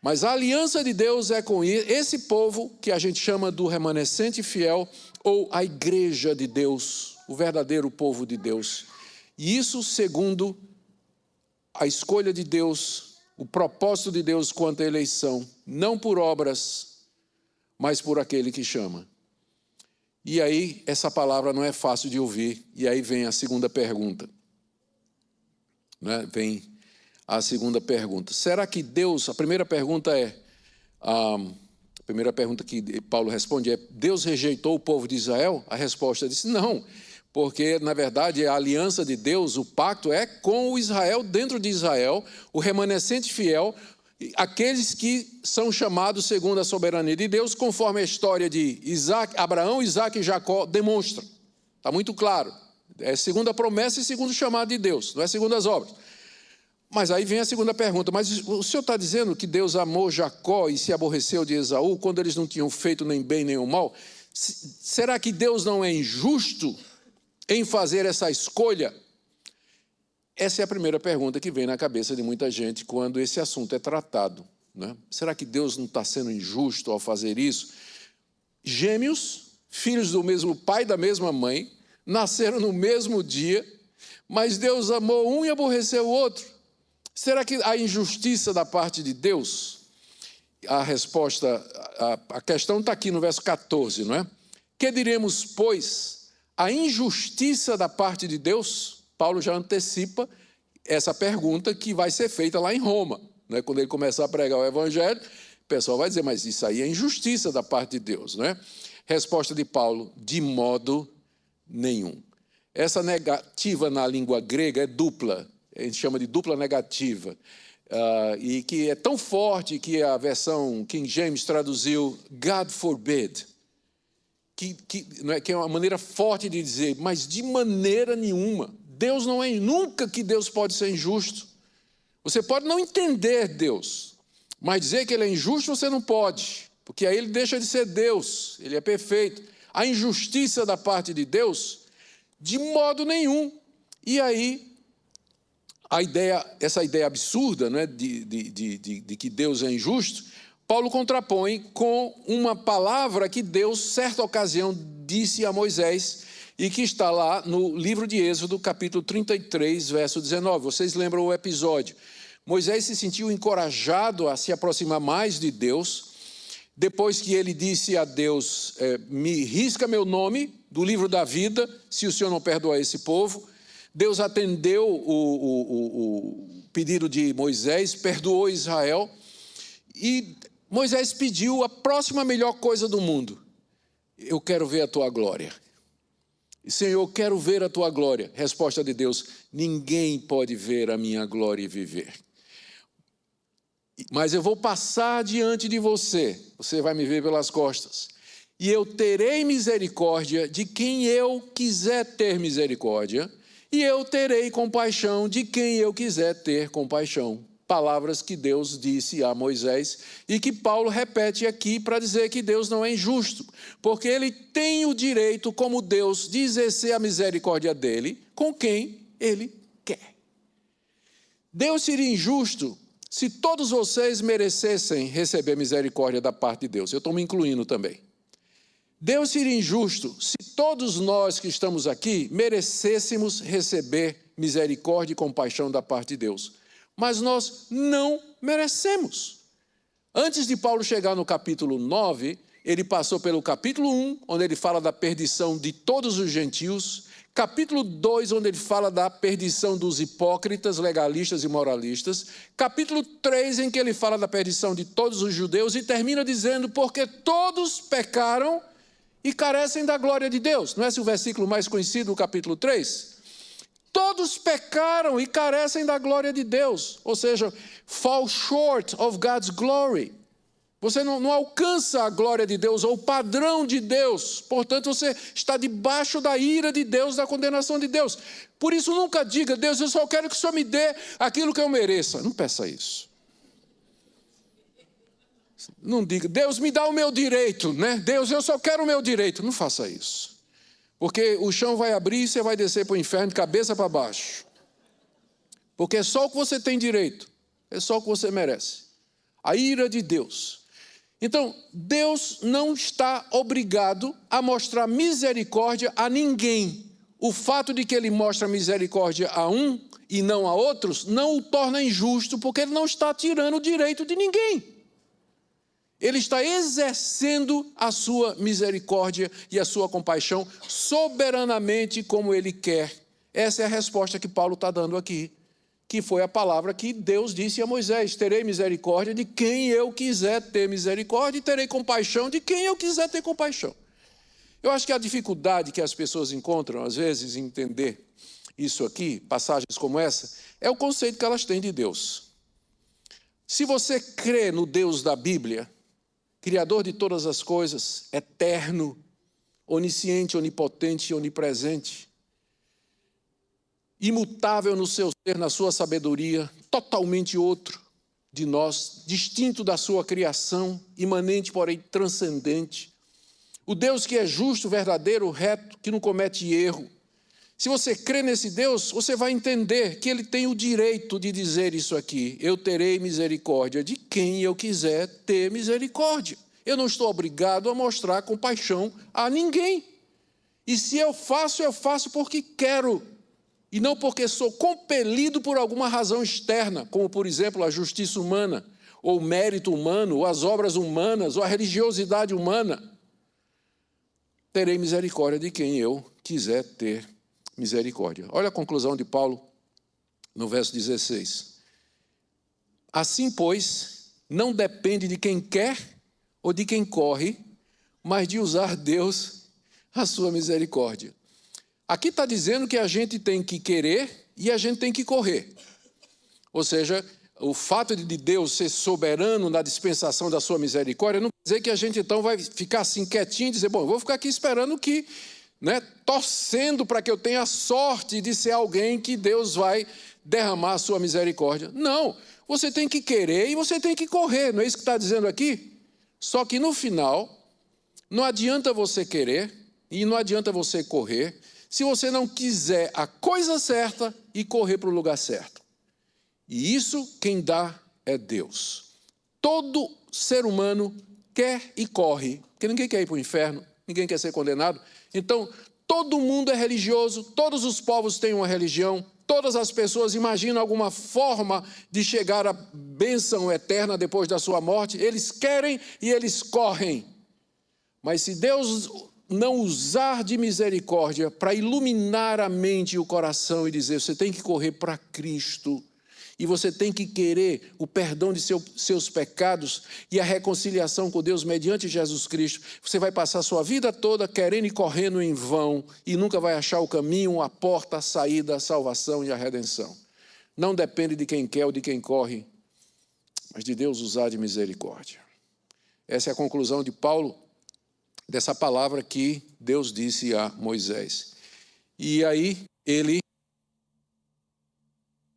Mas a aliança de Deus é com esse povo que a gente chama do remanescente fiel ou a igreja de Deus, o verdadeiro povo de Deus. E isso segundo a escolha de Deus, o propósito de Deus quanto à eleição, não por obras, mas por aquele que chama. E aí, essa palavra não é fácil de ouvir, e aí vem a segunda pergunta. Né? Vem a segunda pergunta. Será que Deus, a primeira pergunta que Paulo responde é, Deus rejeitou o povo de Israel? A resposta é não. Porque, na verdade, a aliança de Deus, o pacto é com o Israel, dentro de Israel, o remanescente fiel, aqueles que são chamados segundo a soberania de Deus, conforme a história de Abraão, Isaac e Jacó demonstram. Está muito claro. É segundo a promessa e segundo o chamado de Deus, não é segundo as obras. Mas aí vem a segunda pergunta, mas o senhor está dizendo que Deus amou Jacó e se aborreceu de Esaú, quando eles não tinham feito nem bem nem o mal? Será que Deus não é injusto em fazer essa escolha? Essa é a primeira pergunta que vem na cabeça de muita gente quando esse assunto é tratado, né? Será que Deus não está sendo injusto ao fazer isso? Gêmeos, filhos do mesmo pai e da mesma mãe, nasceram no mesmo dia, mas Deus amou um e aborreceu o outro. Será que há injustiça da parte de Deus? A resposta, a questão está aqui no verso 14, não é? Que diremos, pois? A injustiça da parte de Deus? Paulo já antecipa essa pergunta que vai ser feita lá em Roma, né? Quando ele começar a pregar o evangelho, o pessoal vai dizer, mas isso aí é injustiça da parte de Deus, né? Resposta de Paulo, de modo nenhum. Essa negativa na língua grega é dupla, a gente chama de dupla negativa, e que é tão forte que a versão King James traduziu God forbid, que é uma maneira forte de dizer, mas de maneira nenhuma. Deus não é, nunca que Deus pode ser injusto. Você pode não entender Deus, mas dizer que Ele é injusto você não pode, porque aí Ele deixa de ser Deus, Ele é perfeito. A injustiça da parte de Deus, de modo nenhum. E aí, essa ideia absurda, né, de que Deus é injusto, Paulo contrapõe com uma palavra que Deus, certa ocasião, disse a Moisés e que está lá no livro de Êxodo, capítulo 33, verso 19. Vocês lembram o episódio? Moisés se sentiu encorajado a se aproximar mais de Deus, depois que ele disse a Deus, me risca meu nome do livro da vida, se o Senhor não perdoar esse povo. Deus atendeu o pedido de Moisés, perdoou Israel, e Moisés pediu a próxima melhor coisa do mundo. Eu quero ver a tua glória. Senhor, eu quero ver a tua glória. Resposta de Deus: ninguém pode ver a minha glória e viver. Mas eu vou passar diante de você, você vai me ver pelas costas, e eu terei misericórdia de quem eu quiser ter misericórdia, e eu terei compaixão de quem eu quiser ter compaixão. Palavras que Deus disse a Moisés e que Paulo repete aqui para dizer que Deus não é injusto, porque ele tem o direito, como Deus, de exercer a misericórdia dele com quem ele quer. Deus seria injusto se todos vocês merecessem receber misericórdia da parte de Deus. Eu estou me incluindo também. Deus seria injusto se todos nós que estamos aqui merecêssemos receber misericórdia e compaixão da parte de Deus. Mas nós não merecemos. Antes de Paulo chegar no capítulo 9, ele passou pelo capítulo 1, onde ele fala da perdição de todos os gentios, capítulo 2, onde ele fala da perdição dos hipócritas, legalistas e moralistas, capítulo 3, em que ele fala da perdição de todos os judeus, e termina dizendo: porque todos pecaram e carecem da glória de Deus. Não é esse o versículo mais conhecido do capítulo 3? Todos pecaram e carecem da glória de Deus, ou seja, fall short of God's glory. Você não alcança a glória de Deus ou o padrão de Deus, portanto você está debaixo da ira de Deus, da condenação de Deus. Por isso nunca diga: Deus, eu só quero que o Senhor me dê aquilo que eu mereça. Não peça isso. Não diga: Deus, me dá o meu direito, né? Deus, eu só quero o meu direito. Não faça isso. Porque o chão vai abrir e você vai descer para o inferno de cabeça para baixo. Porque é só o que você tem direito, é só o que você merece. A ira de Deus. Então, Deus não está obrigado a mostrar misericórdia a ninguém. O fato de que ele mostra misericórdia a um e não a outros não o torna injusto, porque ele não está tirando o direito de ninguém. Ele está exercendo a sua misericórdia e a sua compaixão soberanamente como ele quer. Essa é a resposta que Paulo está dando aqui, que foi a palavra que Deus disse a Moisés: terei misericórdia de quem eu quiser ter misericórdia e terei compaixão de quem eu quiser ter compaixão. Eu acho que a dificuldade que as pessoas encontram, às vezes, em entender isso aqui, passagens como essa, é o conceito que elas têm de Deus. Se você crê no Deus da Bíblia, Criador de todas as coisas, eterno, onisciente, onipotente e onipresente, imutável no seu ser, na sua sabedoria, totalmente outro de nós, distinto da sua criação, imanente, porém transcendente. O Deus que é justo, verdadeiro, reto, que não comete erro. Se você crê nesse Deus, você vai entender que ele tem o direito de dizer isso aqui: eu terei misericórdia de quem eu quiser ter misericórdia. Eu não estou obrigado a mostrar compaixão a ninguém. E se eu faço porque quero, e não porque sou compelido por alguma razão externa, como, por exemplo, a justiça humana, ou o mérito humano, ou as obras humanas, ou a religiosidade humana. Terei misericórdia de quem eu quiser ter misericórdia. Olha a conclusão de Paulo no verso 16. Assim, pois, não depende de quem quer ou de quem corre, mas de usar Deus a sua misericórdia. Aqui está dizendo que a gente tem que querer e a gente tem que correr. Ou seja, o fato de Deus ser soberano na dispensação da sua misericórdia não quer dizer que a gente então vai ficar assim quietinho e dizer: bom, eu vou ficar aqui esperando que, torcendo para que eu tenha a sorte de ser alguém que Deus vai derramar a sua misericórdia. Não, você tem que querer e você tem que correr, não é isso que está dizendo aqui? Só que no final, não adianta você querer e não adianta você correr se você não quiser a coisa certa e correr para o lugar certo. E isso quem dá é Deus. Todo ser humano quer e corre, porque ninguém quer ir para o inferno, ninguém quer ser condenado. Então, todo mundo é religioso, todos os povos têm uma religião, todas as pessoas imaginam alguma forma de chegar à bênção eterna depois da sua morte. Eles querem e eles correm. Mas se Deus não usar de misericórdia para iluminar a mente e o coração e dizer, você tem que correr para Cristo, e você tem que querer o perdão de seus pecados e a reconciliação com Deus mediante Jesus Cristo, você vai passar a sua vida toda querendo e correndo em vão e nunca vai achar o caminho, a porta, a saída, a salvação e a redenção. Não depende de quem quer ou de quem corre, mas de Deus usar de misericórdia. Essa é a conclusão de Paulo, dessa palavra que Deus disse a Moisés. E aí ele,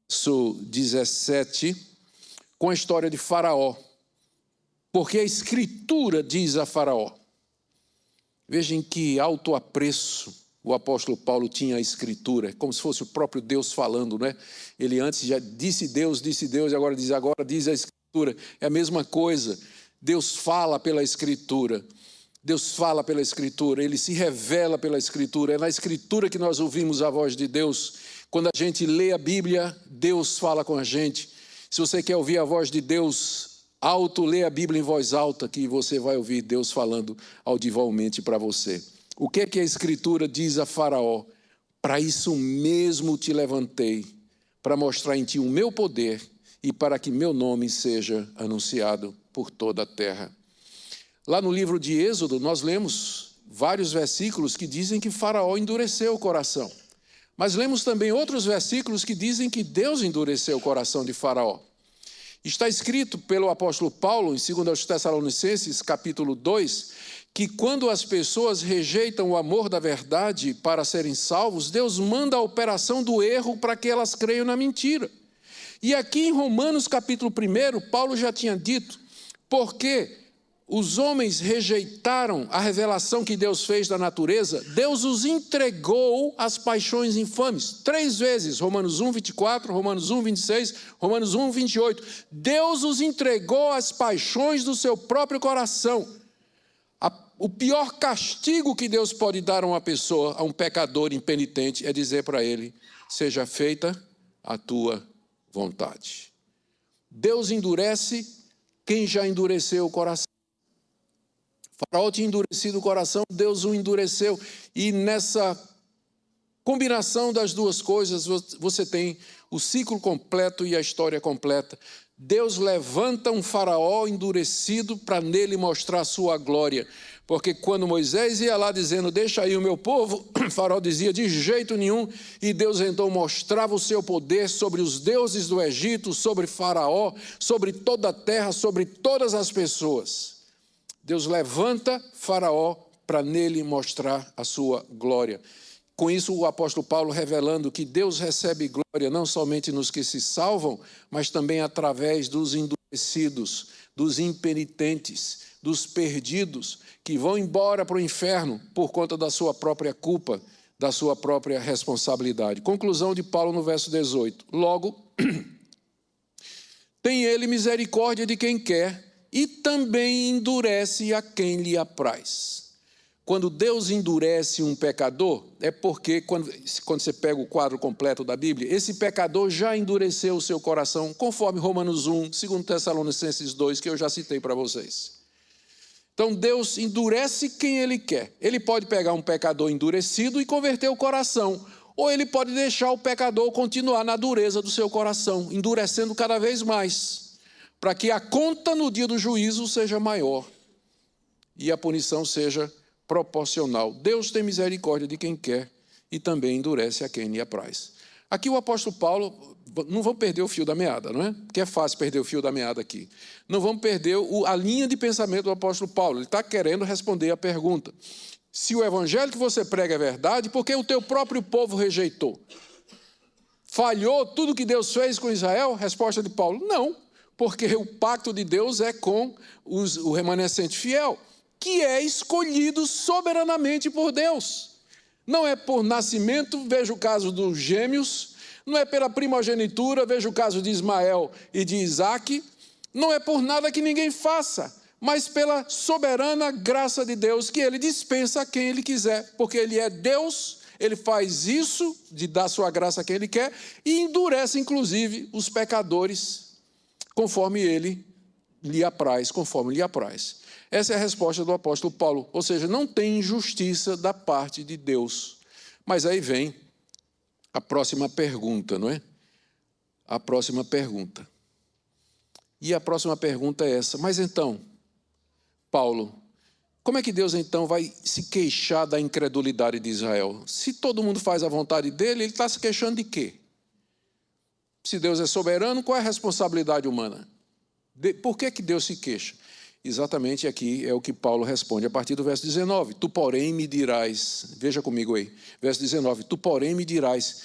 verso 17, com a história de Faraó. Porque a Escritura diz a Faraó. Vejam que alto apreço o apóstolo Paulo tinha a Escritura, como se fosse o próprio Deus falando, né? Ele antes já disse Deus, e agora diz a Escritura. É a mesma coisa. Deus fala pela Escritura. Deus fala pela Escritura, Ele se revela pela Escritura. É na Escritura que nós ouvimos a voz de Deus. Quando a gente lê a Bíblia, Deus fala com a gente. Se você quer ouvir a voz de Deus alto, lê a Bíblia em voz alta, que você vai ouvir Deus falando audivelmente para você. O que é que a Escritura diz a Faraó? Para isso mesmo te levantei, para mostrar em ti o meu poder e para que meu nome seja anunciado por toda a terra. Lá no livro de Êxodo, nós lemos vários versículos que dizem que Faraó endureceu o coração. Mas lemos também outros versículos que dizem que Deus endureceu o coração de Faraó. Está escrito pelo apóstolo Paulo, em 2 Tessalonicenses, capítulo 2, que quando as pessoas rejeitam o amor da verdade para serem salvos, Deus manda a operação do erro para que elas creiam na mentira. E aqui em Romanos, capítulo 1, Paulo já tinha dito, porque os homens rejeitaram a revelação que Deus fez da natureza, Deus os entregou às paixões infames. 3 vezes, Romanos 1, 24, Romanos 1, 26, Romanos 1, 28. Deus os entregou às paixões do seu próprio coração. O pior castigo que Deus pode dar a uma pessoa, a um pecador impenitente, é dizer para ele, seja feita a tua vontade. Deus endurece quem já endureceu o coração. Faraó tinha endurecido o coração, Deus o endureceu. E nessa combinação das duas coisas, você tem o ciclo completo e a história completa. Deus levanta um Faraó endurecido para nele mostrar a sua glória. Porque quando Moisés ia lá dizendo, deixa aí o meu povo, Faraó dizia, de jeito nenhum. E Deus então mostrava o seu poder sobre os deuses do Egito, sobre Faraó, sobre toda a terra, sobre todas as pessoas. Deus levanta Faraó para nele mostrar a sua glória. Com isso, o apóstolo Paulo revelando que Deus recebe glória não somente nos que se salvam, mas também através dos endurecidos, dos impenitentes, dos perdidos, que vão embora para o inferno por conta da sua própria culpa, da sua própria responsabilidade. Conclusão de Paulo no verso 18. Logo, tem ele misericórdia de quem quer, e também endurece a quem lhe apraz. Quando Deus endurece um pecador, é porque, quando você pega o quadro completo da Bíblia, esse pecador já endureceu o seu coração, conforme Romanos 1, 2 Tessalonicenses 2, que eu já citei para vocês. Então, Deus endurece quem Ele quer. Ele pode pegar um pecador endurecido e converter o coração, ou Ele pode deixar o pecador continuar na dureza do seu coração, endurecendo cada vez mais, para que a conta no dia do juízo seja maior e a punição seja proporcional. Deus tem misericórdia de quem quer e também endurece a quem lhe apraz. Aqui o apóstolo Paulo, não vamos perder o fio da meada, não é? Porque é fácil perder o fio da meada aqui. Não vamos perder a linha de pensamento do apóstolo Paulo. Ele está querendo responder a pergunta. Se o evangelho que você prega é verdade, por que o teu próprio povo rejeitou? Falhou tudo que Deus fez com Israel? Resposta de Paulo, não. Porque o pacto de Deus é com o remanescente fiel, que é escolhido soberanamente por Deus. Não é por nascimento, veja o caso dos gêmeos, não é pela primogenitura, veja o caso de Ismael e de Isaque, não é por nada que ninguém faça, mas pela soberana graça de Deus, que Ele dispensa a quem Ele quiser, porque Ele é Deus, Ele faz isso, de dar sua graça a quem Ele quer, e endurece inclusive os pecadores, conforme Ele lhe apraz, conforme lhe apraz. Essa é a resposta do apóstolo Paulo, ou seja, não tem injustiça da parte de Deus. Mas aí vem a próxima pergunta, não é? A próxima pergunta. E a próxima pergunta é essa: mas então, Paulo, como é que Deus então vai se queixar da incredulidade de Israel? Se todo mundo faz a vontade dele, ele está se queixando de quê? Se Deus é soberano, qual é a responsabilidade humana? Por que Deus se queixa? Exatamente aqui é o que Paulo responde a partir do verso 19. Tu, porém, me dirás, veja comigo aí, verso 19, tu, porém, me dirás,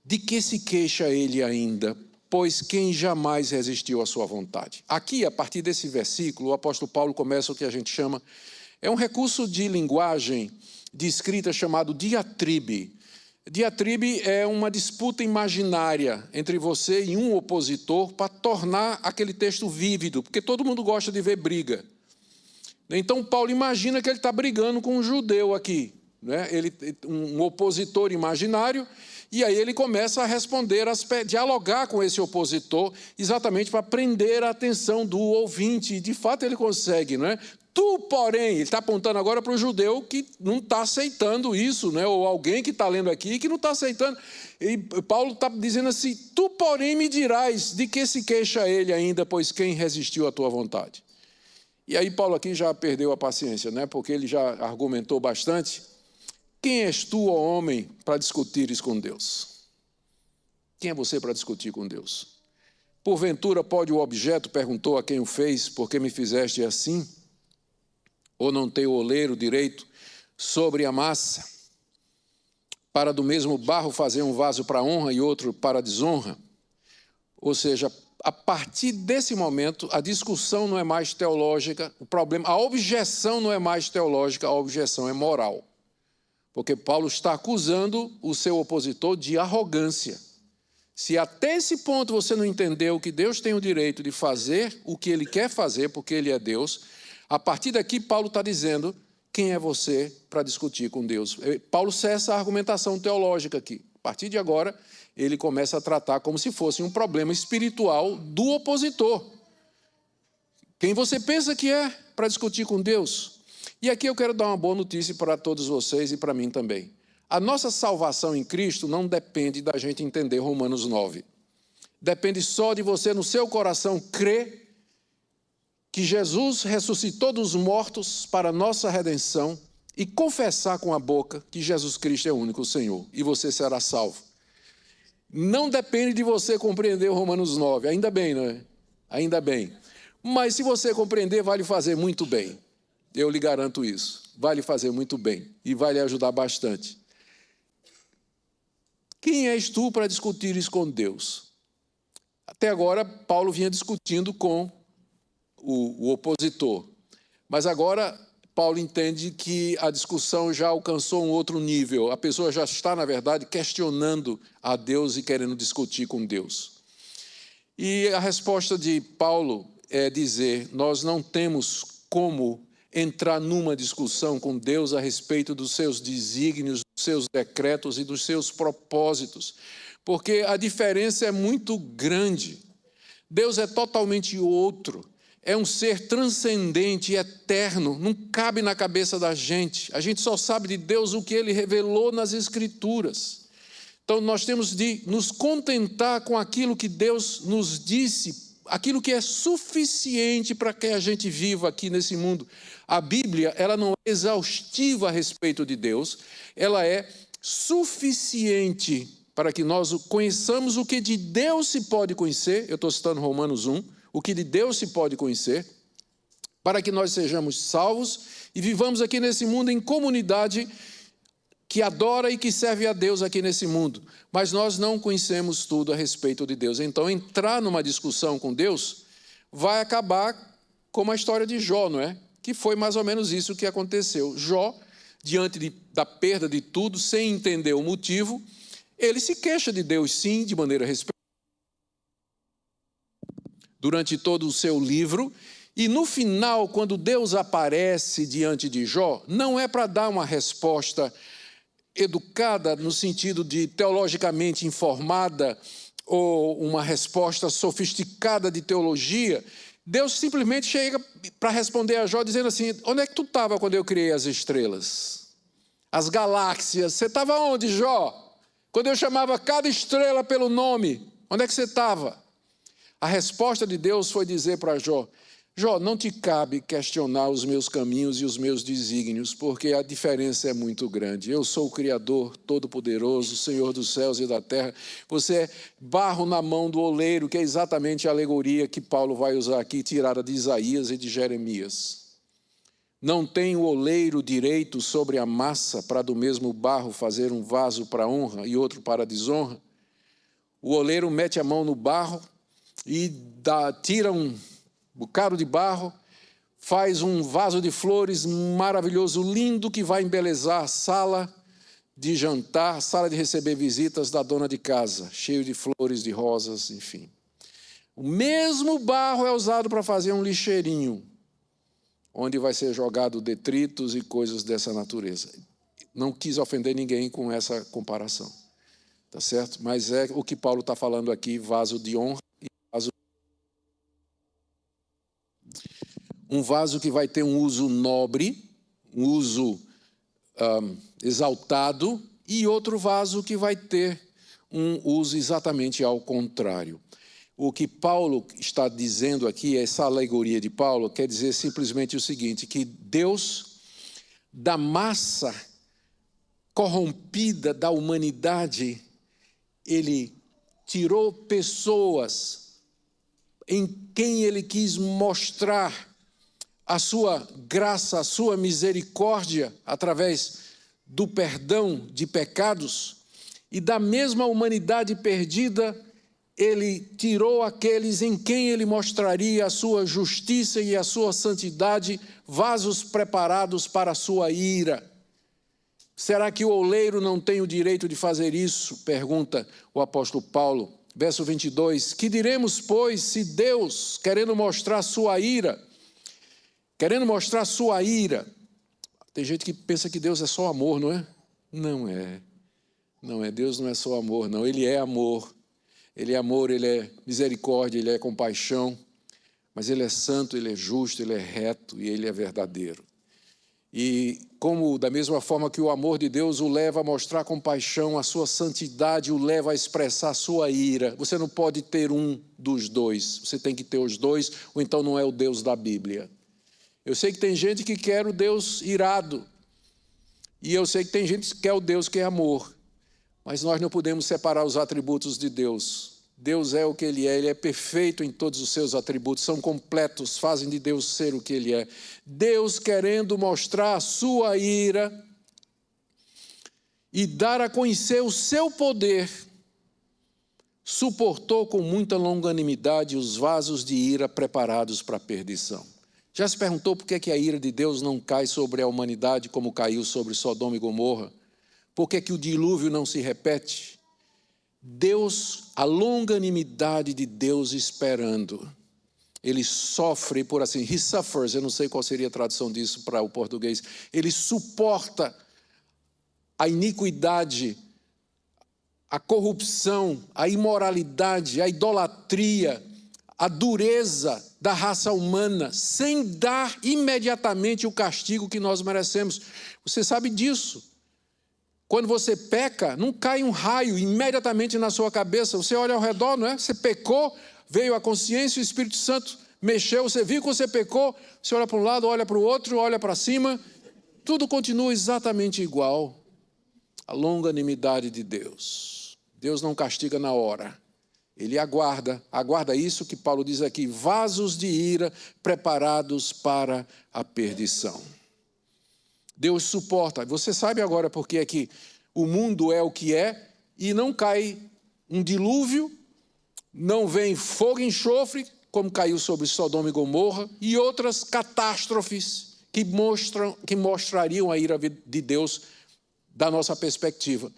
de que se queixa ele ainda? Pois quem jamais resistiu à sua vontade? Aqui, a partir desse versículo, o apóstolo Paulo começa o que a gente chama, é um recurso de linguagem, de escrita chamado diatribe. Diatribe é uma disputa imaginária entre você e um opositor para tornar aquele texto vívido, porque todo mundo gosta de ver briga. Então, Paulo imagina que ele está brigando com um judeu aqui, né? Um opositor imaginário, e aí ele começa a responder, dialogar com esse opositor, exatamente para prender a atenção do ouvinte, e de fato ele consegue, não é? Tu, porém, ele está apontando agora para o judeu que não está aceitando isso, né? Ou alguém que está lendo aqui que não está aceitando. E Paulo está dizendo assim, tu, porém, me dirás de que se queixa ele ainda, pois quem resistiu à tua vontade? E aí Paulo aqui já perdeu a paciência, né? Porque ele já argumentou bastante. Quem és tu, ó homem, para discutires com Deus? Quem é você para discutir com Deus? Porventura pode o objeto, perguntou a quem o fez, por que me fizeste assim? Ou não tem o oleiro direito sobre a massa, para do mesmo barro fazer um vaso para honra e outro para desonra? Ou seja, a partir desse momento, a discussão não é mais teológica, o problema, a objeção não é mais teológica, a objeção é moral. Porque Paulo está acusando o seu opositor de arrogância. Se até esse ponto você não entendeu que Deus tem o direito de fazer o que ele quer fazer, porque ele é Deus, a partir daqui, Paulo está dizendo, quem é você para discutir com Deus? Paulo cessa a argumentação teológica aqui. A partir de agora, ele começa a tratar como se fosse um problema espiritual do opositor. Quem você pensa que é para discutir com Deus? E aqui eu quero dar uma boa notícia para todos vocês e para mim também. A nossa salvação em Cristo não depende da gente entender Romanos 9. Depende só de você, no seu coração, crer que Jesus ressuscitou dos mortos para a nossa redenção e confessar com a boca que Jesus Cristo é o único Senhor, e você será salvo. Não depende de você compreender o Romanos 9, ainda bem, não é? Ainda bem. Mas se você compreender, vai lhe fazer muito bem. Eu lhe garanto isso. Vai lhe fazer muito bem e vai lhe ajudar bastante. Quem és tu para discutir isso com Deus? Até agora, Paulo vinha discutindo com o opositor. Mas agora, Paulo entende que a discussão já alcançou um outro nível. A pessoa já está, na verdade, questionando a Deus e querendo discutir com Deus. E a resposta de Paulo é dizer, nós não temos como entrar numa discussão com Deus a respeito dos seus desígnios, dos seus decretos e dos seus propósitos, porque a diferença é muito grande. Deus é totalmente outro. É um ser transcendente e eterno, não cabe na cabeça da gente. A gente só sabe de Deus o que Ele revelou nas Escrituras. Então, nós temos de nos contentar com aquilo que Deus nos disse, aquilo que é suficiente para que a gente viva aqui nesse mundo. A Bíblia, ela não é exaustiva a respeito de Deus, ela é suficiente para que nós conheçamos o que de Deus se pode conhecer. Eu estou citando Romanos 1. O que de Deus se pode conhecer, para que nós sejamos salvos e vivamos aqui nesse mundo em comunidade que adora e que serve a Deus aqui nesse mundo. Mas nós não conhecemos tudo a respeito de Deus. Então, entrar numa discussão com Deus vai acabar como a história de Jó, não é? Que foi mais ou menos isso que aconteceu. Jó, diante da perda de tudo, sem entender o motivo, ele se queixa de Deus, sim, de maneira respeitosa, durante todo o seu livro, e no final, quando Deus aparece diante de Jó, não é para dar uma resposta educada no sentido de teologicamente informada ou uma resposta sofisticada de teologia. Deus simplesmente chega para responder a Jó dizendo assim: onde é que tu estava quando eu criei as estrelas? As galáxias, você estava onde, Jó? Quando eu chamava cada estrela pelo nome, onde é que você estava? A resposta de Deus foi dizer para Jó: Jó, não te cabe questionar os meus caminhos e os meus desígnios, porque a diferença é muito grande. Eu sou o Criador Todo-Poderoso, Senhor dos céus e da terra. Você é barro na mão do oleiro, que é exatamente a alegoria que Paulo vai usar aqui, tirada de Isaías e de Jeremias. Não tem o oleiro direito sobre a massa para do mesmo barro fazer um vaso para honra e outro para desonra? O oleiro mete a mão no barro e tira um bocado de barro, faz um vaso de flores maravilhoso, lindo, que vai embelezar a sala de jantar, sala de receber visitas da dona de casa, cheio de flores, de rosas, enfim. O mesmo barro é usado para fazer um lixeirinho, onde vai ser jogado detritos e coisas dessa natureza. Não quis ofender ninguém com essa comparação, tá certo? Mas é o que Paulo está falando aqui, vaso de honra e vaso. Um vaso que vai ter um uso nobre, um uso exaltado, e outro vaso que vai ter um uso exatamente ao contrário. O que Paulo está dizendo aqui, essa alegoria de Paulo, quer dizer simplesmente o seguinte, que Deus, da massa corrompida da humanidade, Ele tirou pessoas em quem Ele quis mostrar a sua graça, a sua misericórdia, através do perdão de pecados, e da mesma humanidade perdida, Ele tirou aqueles em quem Ele mostraria a sua justiça e a sua santidade, vasos preparados para a sua ira. Será que o oleiro não tem o direito de fazer isso? Pergunta o apóstolo Paulo. Verso 22, que diremos, pois, se Deus, querendo mostrar sua ira, tem gente que pensa que Deus é só amor, não é? Não é, Deus não é só amor, não, Ele é amor, Ele é misericórdia, Ele é compaixão, mas Ele é santo, Ele é justo, Ele é reto e Ele é verdadeiro. E como da mesma forma que o amor de Deus o leva a mostrar compaixão, a sua santidade o leva a expressar a sua ira. Você não pode ter um dos dois, você tem que ter os dois, ou então não é o Deus da Bíblia. Eu sei que tem gente que quer o Deus irado, e eu sei que tem gente que quer o Deus que é amor, mas nós não podemos separar os atributos de Deus. Deus é o que Ele é perfeito em todos os seus atributos, são completos, fazem de Deus ser o que Ele é. Deus, querendo mostrar a sua ira e dar a conhecer o seu poder, suportou com muita longanimidade os vasos de ira preparados para a perdição. Já se perguntou por que a ira de Deus não cai sobre a humanidade como caiu sobre Sodoma e Gomorra? Por que o dilúvio não se repete? Deus, a longanimidade de Deus esperando. Ele sofre, por assim, he suffers, eu não sei qual seria a tradução disso para o português. Ele suporta a iniquidade, a corrupção, a imoralidade, a idolatria, a dureza da raça humana, sem dar imediatamente o castigo que nós merecemos. Você sabe disso. Quando você peca, não cai um raio imediatamente na sua cabeça. Você olha ao redor, não é? Você pecou, veio a consciência, o Espírito Santo mexeu, você viu que você pecou, você olha para um lado, olha para o outro, olha para cima, tudo continua exatamente igual. A longanimidade de Deus. Deus não castiga na hora. Ele aguarda isso que Paulo diz aqui, vasos de ira preparados para a perdição. Deus suporta. Você sabe agora por que é que o mundo é o que é e não cai um dilúvio, não vem fogo e enxofre, como caiu sobre Sodoma e Gomorra, e outras catástrofes que mostrariam a ira de Deus da nossa perspectiva.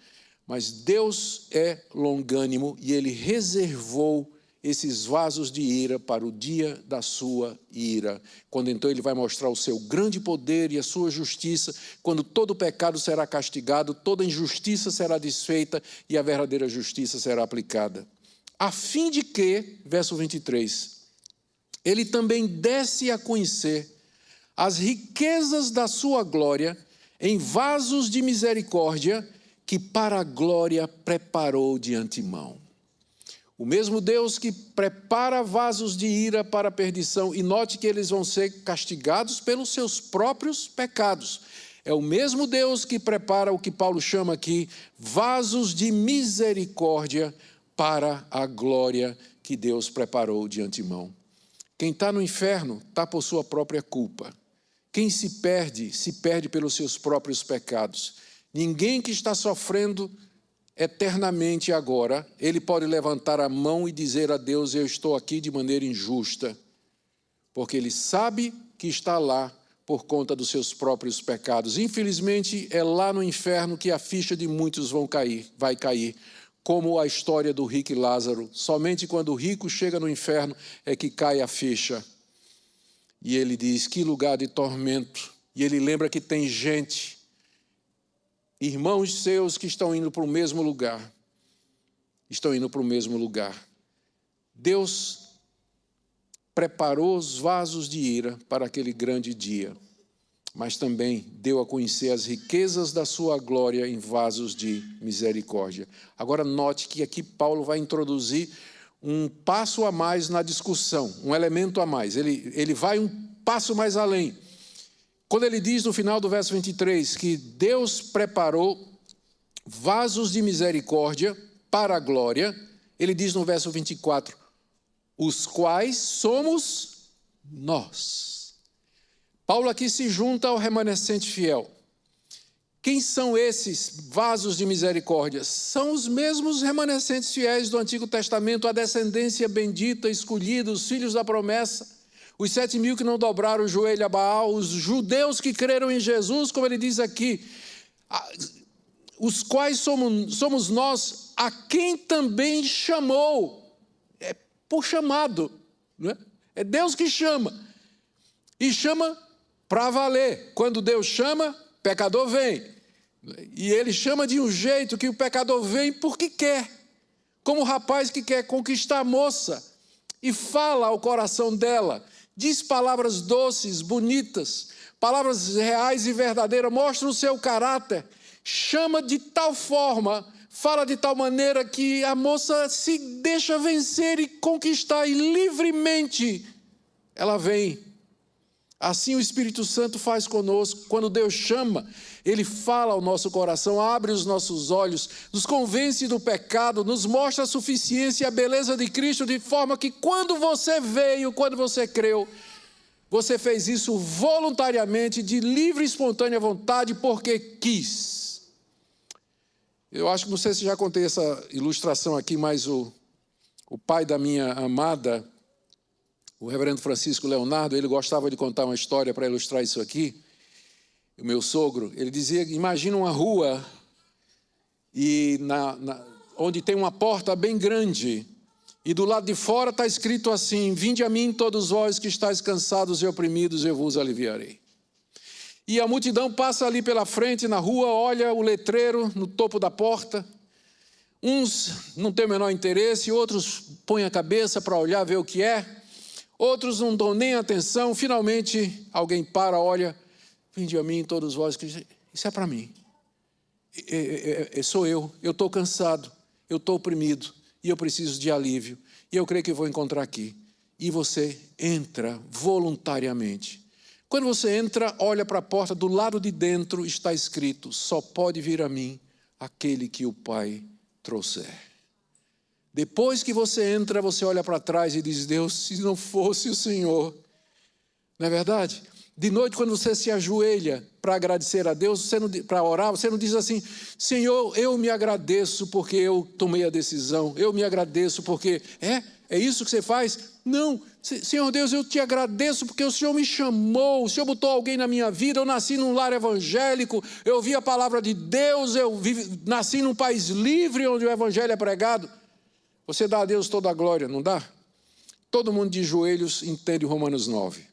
Mas Deus é longânimo e Ele reservou esses vasos de ira para o dia da sua ira, quando então Ele vai mostrar o seu grande poder e a sua justiça, quando todo pecado será castigado, toda injustiça será desfeita e a verdadeira justiça será aplicada. A fim de que, verso 23, ele também desce a conhecer as riquezas da sua glória em vasos de misericórdia que para a glória preparou de antemão. O mesmo Deus que prepara vasos de ira para a perdição, e note que eles vão ser castigados pelos seus próprios pecados. É o mesmo Deus que prepara o que Paulo chama aqui, vasos de misericórdia para a glória que Deus preparou de antemão. Quem está no inferno está por sua própria culpa. Quem se perde pelos seus próprios pecados. Ninguém que está sofrendo eternamente agora, ele pode levantar a mão e dizer a Deus: eu estou aqui de maneira injusta, porque ele sabe que está lá por conta dos seus próprios pecados. Infelizmente, é lá no inferno que a ficha de muitos vai cair, como a história do rico e Lázaro. Somente quando o rico chega no inferno é que cai a ficha. E ele diz: que lugar de tormento. E ele lembra que tem gente, irmãos seus, que estão indo para o mesmo lugar. Estão indo para o mesmo lugar. Deus preparou os vasos de ira para aquele grande dia, mas também deu a conhecer as riquezas da sua glória em vasos de misericórdia. Agora note que aqui Paulo vai introduzir um passo a mais na discussão, um elemento a mais. Ele vai um passo mais além. Quando ele diz no final do verso 23 que Deus preparou vasos de misericórdia para a glória, ele diz no verso 24, os quais somos nós. Paulo aqui se junta ao remanescente fiel. Quem são esses vasos de misericórdia? São os mesmos remanescentes fiéis do Antigo Testamento, a descendência bendita, escolhida, os filhos da promessa, os 7.000 que não dobraram o joelho a Baal, os judeus que creram em Jesus, como ele diz aqui, os quais somos nós, a quem também chamou. É por chamado, não é? É Deus que chama, e chama para valer. Quando Deus chama, pecador vem, e ele chama de um jeito que o pecador vem porque quer, como o rapaz que quer conquistar a moça, e fala ao coração dela, diz palavras doces, bonitas, palavras reais e verdadeiras, mostra o seu caráter, chama de tal forma, fala de tal maneira que a moça se deixa vencer e conquistar, e livremente ela vem. Assim o Espírito Santo faz conosco. Quando Deus chama, Ele fala ao nosso coração, abre os nossos olhos, nos convence do pecado, nos mostra a suficiência e a beleza de Cristo, de forma que quando você veio, quando você creu, você fez isso voluntariamente, de livre e espontânea vontade, porque quis. Eu acho que, não sei se já contei essa ilustração aqui, mas o pai da minha amada, o reverendo Francisco Leonardo, ele gostava de contar uma história para ilustrar isso aqui. O meu sogro, ele dizia: imagina uma rua e onde tem uma porta bem grande, e do lado de fora está escrito assim: vinde a mim todos vós que estáis cansados e oprimidos, eu vos aliviarei. E a multidão passa ali pela frente, na rua, olha o letreiro no topo da porta. Uns não têm o menor interesse, outros põem a cabeça para olhar, ver o que é. Outros não dão nem atenção. Finalmente, alguém para, olha: vinde a mim todos vós que... Isso é para mim. Sou eu estou cansado, eu estou oprimido, e eu preciso de alívio. E eu creio que vou encontrar aqui. E você entra voluntariamente. Quando você entra, olha para a porta, do lado de dentro está escrito: só pode vir a mim aquele que o Pai trouxer. Depois que você entra, você olha para trás e diz: Deus, se não fosse o Senhor. Não é verdade? De noite, quando você se ajoelha para agradecer a Deus, para orar, você não diz assim: Senhor, eu me agradeço porque eu tomei a decisão, eu me agradeço porque... É isso que você faz? Não. Senhor Deus, eu te agradeço porque o Senhor me chamou, o Senhor botou alguém na minha vida, eu nasci num lar evangélico, eu ouvi a palavra de Deus, nasci num país livre onde o evangelho é pregado. Você dá a Deus toda a glória, não dá? Todo mundo de joelhos entende Romanos 9.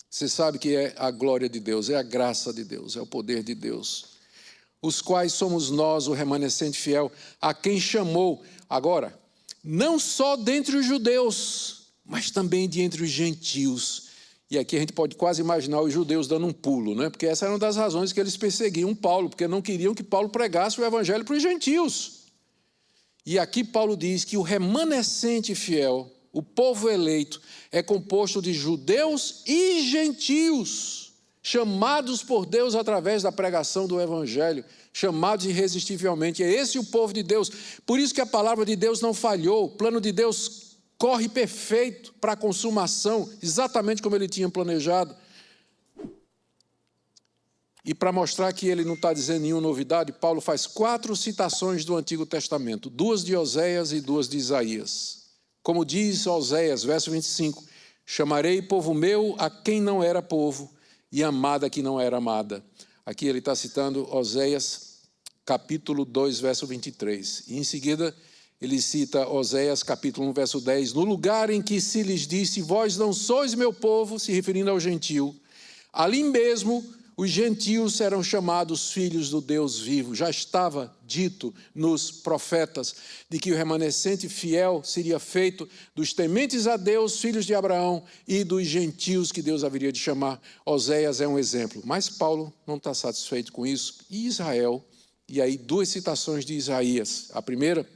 Você sabe que é a glória de Deus, é a graça de Deus, é o poder de Deus. Os quais somos nós, o remanescente fiel, a quem chamou. Agora, não só dentre os judeus, mas também de entre os gentios. E aqui a gente pode quase imaginar os judeus dando um pulo, né? Porque essa era uma das razões que eles perseguiam Paulo, porque não queriam que Paulo pregasse o evangelho para os gentios. E aqui Paulo diz que o remanescente fiel, o povo eleito, é composto de judeus e gentios, chamados por Deus através da pregação do evangelho, chamados irresistivelmente. É esse o povo de Deus. Por isso que a palavra de Deus não falhou, o plano de Deus corre perfeito para a consumação, exatamente como ele tinha planejado. E para mostrar que ele não está dizendo nenhuma novidade, Paulo faz 4 citações do Antigo Testamento, 2 de Oséias e 2 de Isaías. Como diz Oséias, verso 25, chamarei povo meu a quem não era povo, e amada a quem não era amada. Aqui ele está citando Oséias, capítulo 2, verso 23. E em seguida ele cita Oséias, capítulo 1, verso 10. No lugar em que se lhes disse, vós não sois meu povo, se referindo ao gentio, ali mesmo os gentios serão chamados filhos do Deus vivo. Já estava dito nos profetas de que o remanescente fiel seria feito dos tementes a Deus, filhos de Abraão, e dos gentios que Deus haveria de chamar. Oséias é um exemplo. Mas Paulo não está satisfeito com isso. E Israel, e aí 2 citações de Isaías. A primeira,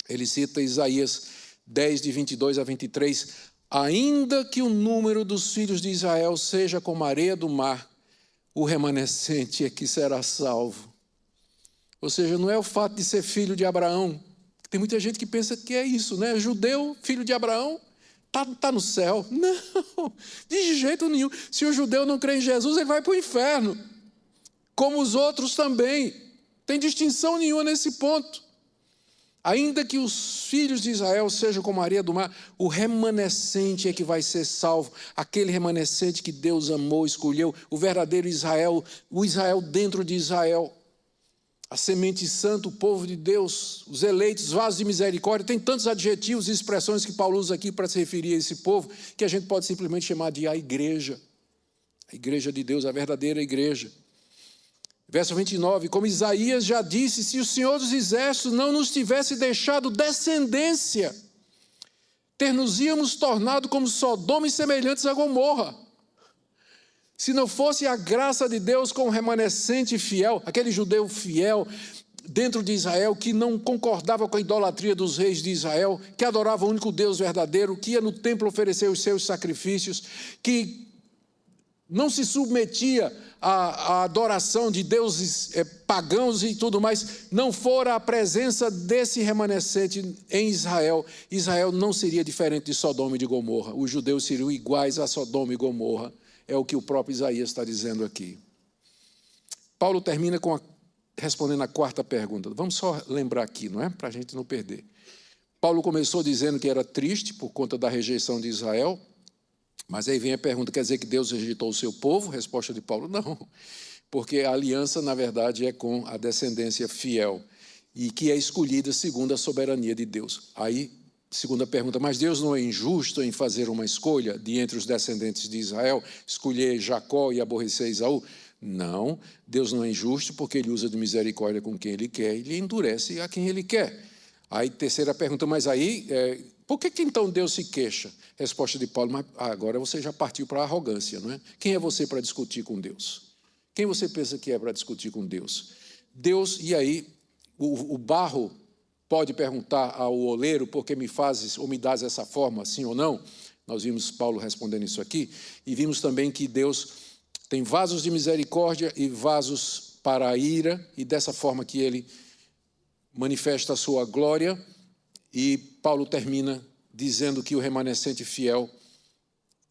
ele cita Isaías 10, de 22 a 23. Ainda que o número dos filhos de Israel seja como a areia do mar, o remanescente é que será salvo. Ou seja, não é o fato de ser filho de Abraão. Tem muita gente que pensa que é isso, né? Judeu, filho de Abraão, tá no céu. Não, de jeito nenhum. Se o judeu não crê em Jesus, ele vai para o inferno. Como os outros também. Tem distinção nenhuma nesse ponto. Ainda que os filhos de Israel sejam como a areia do mar, o remanescente é que vai ser salvo. Aquele remanescente que Deus amou, escolheu, o verdadeiro Israel, o Israel dentro de Israel. A semente santa, o povo de Deus, os eleitos, vasos de misericórdia. Tem tantos adjetivos e expressões que Paulo usa aqui para se referir a esse povo, que a gente pode simplesmente chamar de a igreja. A igreja de Deus, a verdadeira igreja. Verso 29, como Isaías já disse, se o Senhor dos Exércitos não nos tivesse deixado descendência, ter-nos-íamos tornado como Sodoma e semelhantes a Gomorra. Se não fosse a graça de Deus com o remanescente fiel, aquele judeu fiel dentro de Israel, que não concordava com a idolatria dos reis de Israel, que adorava o único Deus verdadeiro, que ia no templo oferecer os seus sacrifícios, que não se submetia à adoração de deuses pagãos e tudo mais, não fora a presença desse remanescente em Israel, Israel não seria diferente de Sodoma e de Gomorra. Os judeus seriam iguais a Sodoma e Gomorra. É o que o próprio Isaías está dizendo aqui. Paulo termina respondendo a 4ª pergunta. Vamos só lembrar aqui, não é? Para a gente não perder. Paulo começou dizendo que era triste por conta da rejeição de Israel. Mas aí vem a pergunta, quer dizer que Deus rejeitou o seu povo? Resposta de Paulo, não. Porque a aliança, na verdade, é com a descendência fiel e que é escolhida segundo a soberania de Deus. Aí, segunda pergunta, mas Deus não é injusto em fazer uma escolha de entre os descendentes de Israel, escolher Jacó e aborrecer Esaú? Não, Deus não é injusto porque Ele usa de misericórdia com quem Ele quer e Ele endurece a quem Ele quer. Aí, terceira pergunta, mas aí, por que então Deus se queixa? Resposta de Paulo, mas agora você já partiu para a arrogância, não é? Quem é você para discutir com Deus? Quem você pensa que é para discutir com Deus? Deus, e aí, o barro pode perguntar ao oleiro, por que me fazes ou me dás essa forma, sim ou não? Nós vimos Paulo respondendo isso aqui, e vimos também que Deus tem vasos de misericórdia e vasos para a ira, e dessa forma que Ele manifesta a sua glória, e Paulo termina dizendo que o remanescente fiel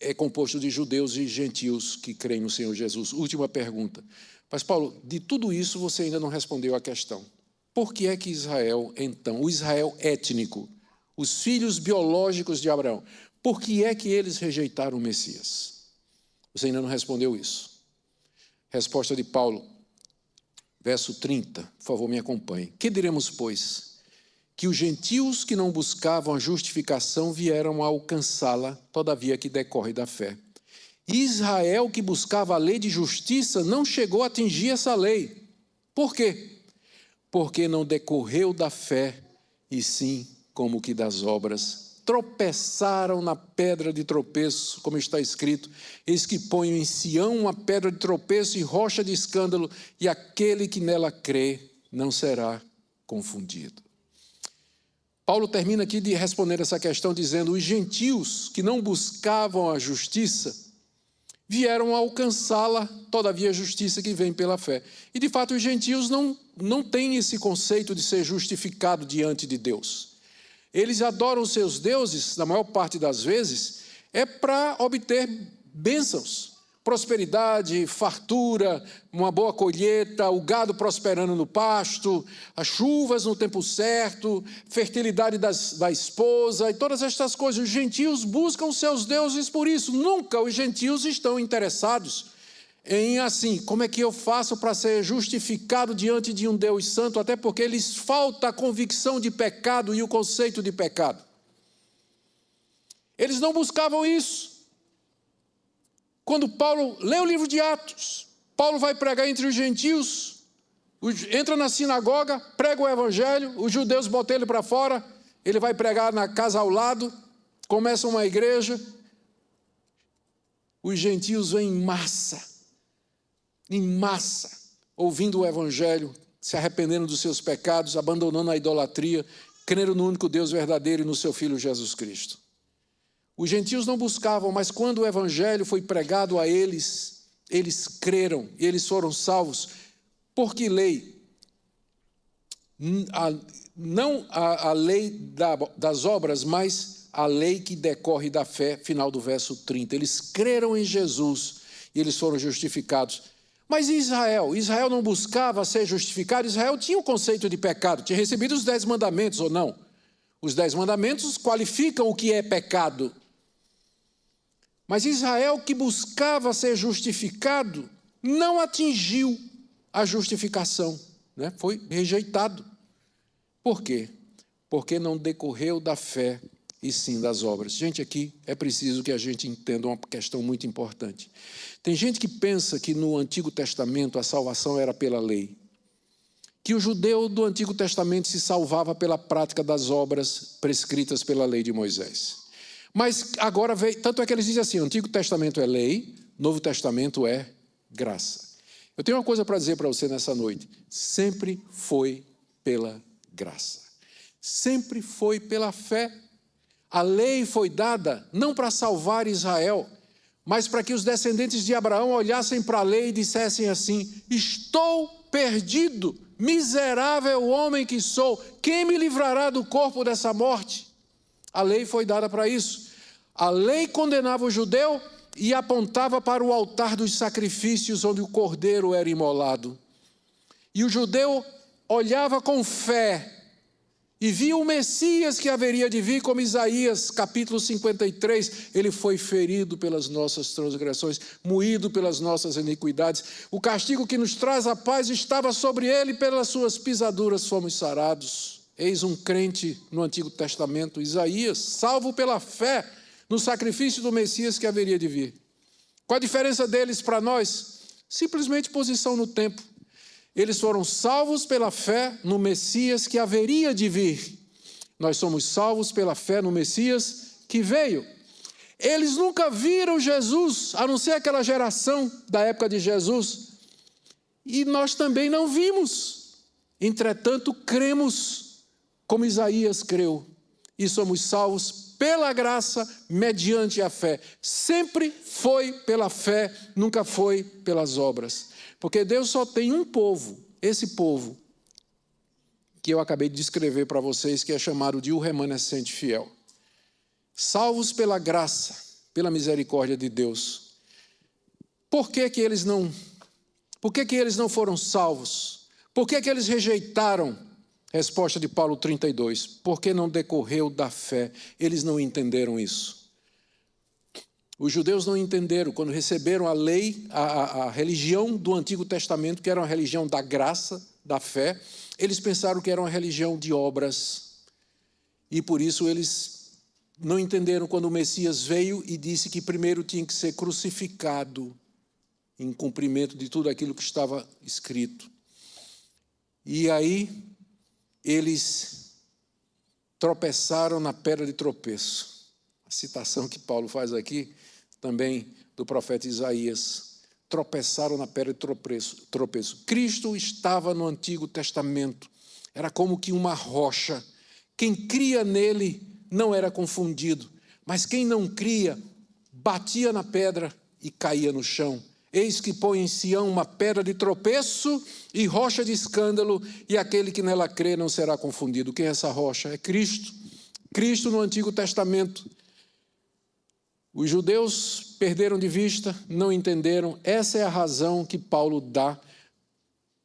é composto de judeus e gentios que creem no Senhor Jesus. Última pergunta. Mas, Paulo, de tudo isso você ainda não respondeu a questão. Por que é que Israel, então, o Israel étnico, os filhos biológicos de Abraão, por que é que eles rejeitaram o Messias? Você ainda não respondeu isso. Resposta de Paulo, verso 30, por favor, me acompanhe. Que diremos, pois? Que os gentios que não buscavam a justificação vieram a alcançá-la, todavia que decorre da fé. Israel, que buscava a lei de justiça, não chegou a atingir essa lei. Por quê? Porque não decorreu da fé, e sim como que das obras. tropeçaram na pedra de tropeço, como está escrito: eis que ponho em Sião uma pedra de tropeço e rocha de escândalo, e aquele que nela crê não será confundido. Paulo termina aqui de responder essa questão dizendo: os gentios que não buscavam a justiça vieram a alcançá-la, todavia a justiça que vem pela fé. E de fato os gentios não têm esse conceito de ser justificado diante de Deus. Eles adoram os seus deuses, na maior parte das vezes, para obter bênçãos, prosperidade, fartura, uma boa colheita, o gado prosperando no pasto, as chuvas no tempo certo, fertilidade da esposa e todas estas coisas. Os gentios buscam os seus deuses por isso. Nunca os gentios estão interessados em assim, como é que eu faço para ser justificado diante de um Deus santo, até porque lhes falta a convicção de pecado e o conceito de pecado. Eles não buscavam isso. Quando Paulo lê o livro de Atos, Paulo vai pregar entre os gentios, entra na sinagoga, prega o evangelho, os judeus botam ele para fora, ele vai pregar na casa ao lado, começa uma igreja, os gentios vêm em massa, ouvindo o evangelho, se arrependendo dos seus pecados, abandonando a idolatria, crendo no único Deus verdadeiro e no seu Filho Jesus Cristo. Os gentios não buscavam, mas quando o evangelho foi pregado a eles, eles creram e eles foram salvos. Por que lei? Não a lei das obras, mas a lei que decorre da fé, final do verso 30. Eles creram em Jesus e eles foram justificados. Mas Israel não buscava ser justificado. Israel tinha o conceito de pecado, tinha recebido os 10 mandamentos ou não. Os 10 mandamentos qualificam o que é pecado. Mas Israel, que buscava ser justificado, não atingiu a justificação, né? Foi rejeitado. Por quê? Porque não decorreu da fé e sim das obras. Gente, aqui é preciso que a gente entenda uma questão muito importante. Tem gente que pensa que no Antigo Testamento a salvação era pela lei, que o judeu do Antigo Testamento se salvava pela prática das obras prescritas pela lei de Moisés. Mas agora veio, tanto é que eles dizem assim: o Antigo Testamento é lei, Novo Testamento é graça. Eu tenho uma coisa para dizer para você nessa noite: sempre foi pela graça, sempre foi pela fé. A lei foi dada não para salvar Israel, mas para que os descendentes de Abraão olhassem para a lei e dissessem assim: estou perdido, miserável homem que sou, quem me livrará do corpo dessa morte? A lei foi dada para isso. A lei condenava o judeu e apontava para o altar dos sacrifícios onde o cordeiro era imolado. E o judeu olhava com fé e via o Messias que haveria de vir, como Isaías, capítulo 53, ele foi ferido pelas nossas transgressões, moído pelas nossas iniquidades. O castigo que nos traz a paz estava sobre ele, pelas suas pisaduras fomos sarados. Eis um crente no Antigo Testamento, Isaías, salvo pela fé no sacrifício do Messias que haveria de vir. Qual a diferença deles para nós? Simplesmente posição no tempo. Eles foram salvos pela fé no Messias que haveria de vir. Nós somos salvos pela fé no Messias que veio. Eles nunca viram Jesus, a não ser aquela geração da época de Jesus. E nós também não vimos. Entretanto, cremos como Isaías creu. E somos salvos pela graça, mediante a fé. Sempre foi pela fé, nunca foi pelas obras. Porque Deus só tem um povo, esse povo, que eu acabei de descrever para vocês, que é chamado de o remanescente fiel. Salvos pela graça, pela misericórdia de Deus. Por que eles não foram salvos? Por que eles rejeitaram? Resposta de Paulo 32, porque não decorreu da fé. Eles não entenderam isso. Os judeus não entenderam, quando receberam a lei, a religião do Antigo Testamento, que era uma religião da graça, da fé, eles pensaram que era uma religião de obras. E por isso eles não entenderam quando o Messias veio e disse que primeiro tinha que ser crucificado, em cumprimento de tudo aquilo que estava escrito. E aí eles tropeçaram na pedra de tropeço. A citação que Paulo faz aqui, também do profeta Isaías. Tropeçaram na pedra de tropeço. Cristo estava no Antigo Testamento. Era como que uma rocha. Quem cria nele não era confundido, mas quem não cria, batia na pedra e caía no chão. Eis que põe em Sião uma pedra de tropeço e rocha de escândalo, e aquele que nela crê não será confundido. Quem é essa rocha? É Cristo. Cristo no Antigo Testamento. Os judeus perderam de vista, não entenderam. Essa é a razão que Paulo dá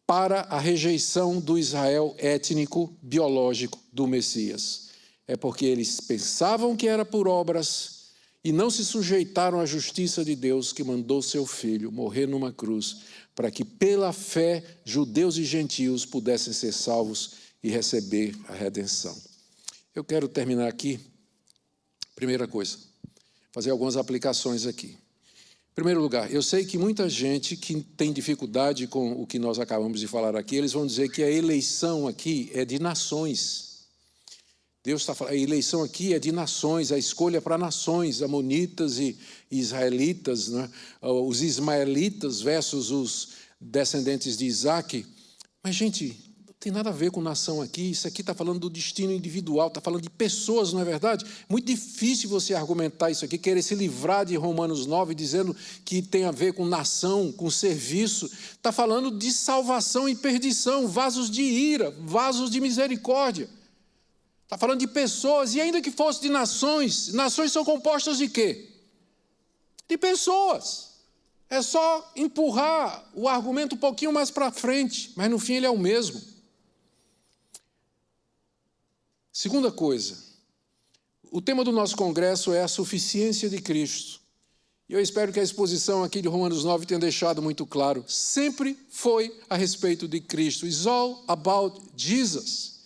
para a rejeição do Israel étnico, biológico do Messias. É porque eles pensavam que era por obras e não se sujeitaram à justiça de Deus, que mandou seu Filho morrer numa cruz, para que pela fé judeus e gentios pudessem ser salvos e receber a redenção. Eu quero terminar aqui. Primeira coisa, fazer algumas aplicações aqui. Em primeiro lugar, eu sei que muita gente que tem dificuldade com o que nós acabamos de falar aqui, eles vão dizer que a eleição aqui é de nações. Deus está falando, a eleição aqui é de nações, a escolha para nações, amonitas e israelitas, né? Os ismaelitas versus os descendentes de Isaac. Mas, gente, não tem nada a ver com nação aqui, isso aqui está falando do destino individual, está falando de pessoas, não é verdade? Muito difícil você argumentar isso aqui, querer se livrar de Romanos 9, dizendo que tem a ver com nação, com serviço. Está falando de salvação e perdição, vasos de ira, vasos de misericórdia. Está falando de pessoas, e ainda que fosse de nações, nações são compostas de quê? De pessoas. É só empurrar o argumento um pouquinho mais para frente, mas no fim ele é o mesmo. Segunda coisa, o tema do nosso congresso é a suficiência de Cristo. E eu espero que a exposição aqui de Romanos 9 tenha deixado muito claro. Sempre foi a respeito de Cristo. It's all about Jesus.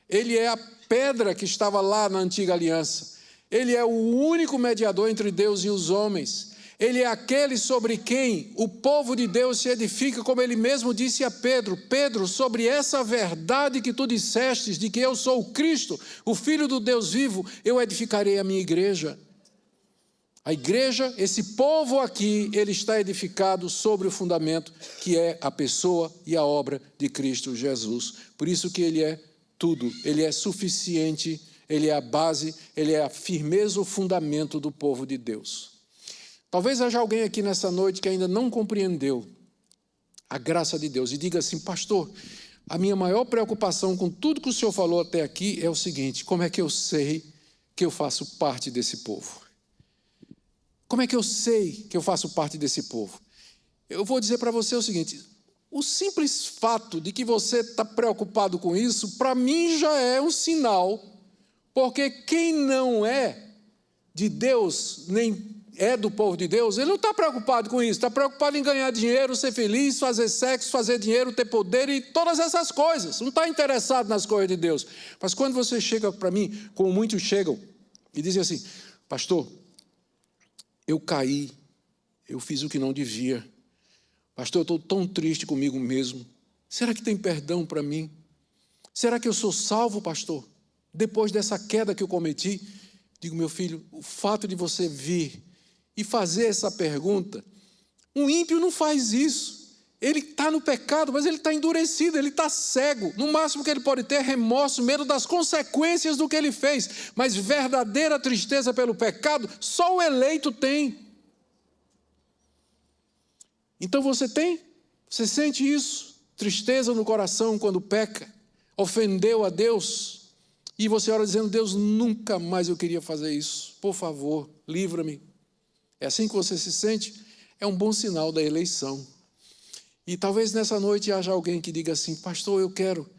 Ele é a pedra que estava lá na antiga aliança. Ele é o único mediador entre Deus e os homens. Ele é aquele sobre quem o povo de Deus se edifica, como ele mesmo disse a Pedro: Pedro, sobre essa verdade que tu dissestes, de que eu sou o Cristo, o Filho do Deus vivo, eu edificarei a minha igreja. A igreja, esse povo aqui, ele está edificado sobre o fundamento que é a pessoa e a obra de Cristo Jesus. Por isso que ele é tudo, ele é suficiente, ele é a base, ele é a firmeza, o fundamento do povo de Deus. Talvez haja alguém aqui nessa noite que ainda não compreendeu a graça de Deus e diga assim: pastor, a minha maior preocupação com tudo que o senhor falou até aqui é o seguinte: como é que eu sei que eu faço parte desse povo? Como é que eu sei que eu faço parte desse povo? Eu vou dizer para você o seguinte: o simples fato de que você está preocupado com isso, para mim já é um sinal, porque quem não é de Deus, nem é do povo de Deus, ele não está preocupado com isso, está preocupado em ganhar dinheiro, ser feliz, fazer sexo, fazer dinheiro, ter poder e todas essas coisas, não está interessado nas coisas de Deus. Mas quando você chega para mim, como muitos chegam, e dizem assim: pastor, eu caí, eu fiz o que não devia, pastor, eu estou tão triste comigo mesmo, será que tem perdão para mim? Será que eu sou salvo, pastor, depois dessa queda que eu cometi? Digo: meu filho, o fato de você vir e fazer essa pergunta, um ímpio não faz isso. Ele está no pecado, mas ele está endurecido, ele está cego. No máximo que ele pode ter é remorso, medo das consequências do que ele fez. Mas verdadeira tristeza pelo pecado, só o eleito tem. Então você tem? Você sente isso? Tristeza no coração quando peca? Ofendeu a Deus? E você ora dizendo: Deus, nunca mais eu queria fazer isso. Por favor, livra-me. É assim que você se sente? É um bom sinal da eleição. E talvez nessa noite haja alguém que diga assim: pastor, eu quero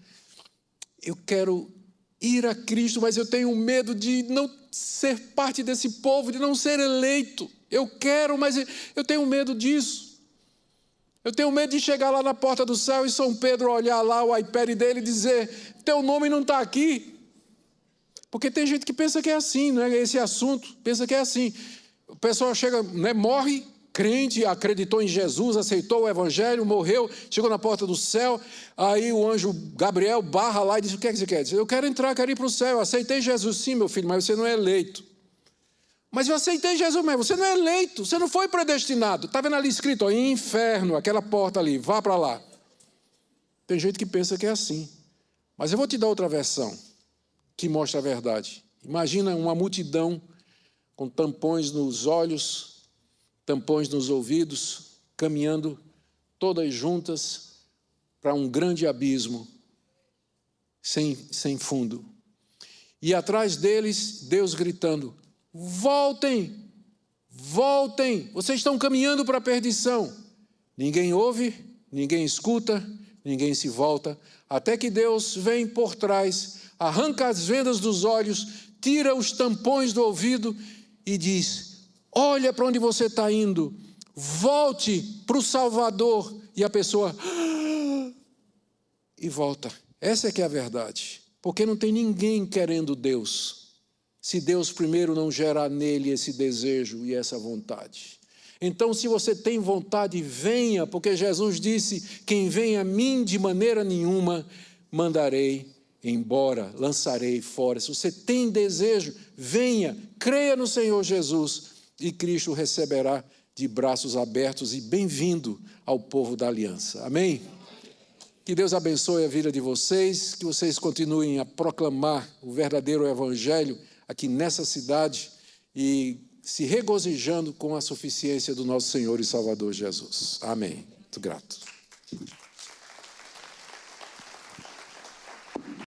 ir a Cristo, mas eu tenho medo de não ser parte desse povo, de não ser eleito. Eu quero, mas eu tenho medo disso. Eu tenho medo de chegar lá na porta do céu e São Pedro olhar lá o iPad dele e dizer: teu nome não está aqui. Porque tem gente que pensa que é assim, não é esse assunto, pensa que é assim. O pessoal chega, né, morre, crente, acreditou em Jesus, aceitou o evangelho, morreu, chegou na porta do céu, aí o anjo Gabriel barra lá e disse: o que é que você quer? Diz: eu quero entrar, quero ir para o céu, eu aceitei Jesus. Sim, meu filho, mas você não é eleito. Mas eu aceitei Jesus, mas você não é eleito, você não foi predestinado. Está vendo ali escrito, ó, inferno, aquela porta ali, vá para lá. Tem gente que pensa que é assim. Mas eu vou te dar outra versão, que mostra a verdade. Imagina uma multidão com tampões nos olhos, tampões nos ouvidos, caminhando todas juntas para um grande abismo, sem fundo. E atrás deles, Deus gritando: voltem, voltem, vocês estão caminhando para a perdição. Ninguém ouve, ninguém escuta, ninguém se volta, até que Deus vem por trás, arranca as vendas dos olhos, tira os tampões do ouvido e diz: olha para onde você está indo, volte para o Salvador. E a pessoa e volta. Essa é que é a verdade, porque não tem ninguém querendo Deus, se Deus primeiro não gerar nele esse desejo e essa vontade. Então, se você tem vontade, venha, porque Jesus disse: quem vem a mim de maneira nenhuma mandarei embora, lançarei fora. Se você tem desejo, venha, creia no Senhor Jesus e Cristo o receberá de braços abertos e bem-vindo ao povo da aliança. Amém? Que Deus abençoe a vida de vocês, que vocês continuem a proclamar o verdadeiro evangelho aqui nessa cidade e se regozijando com a suficiência do nosso Senhor e Salvador Jesus. Amém. Muito grato.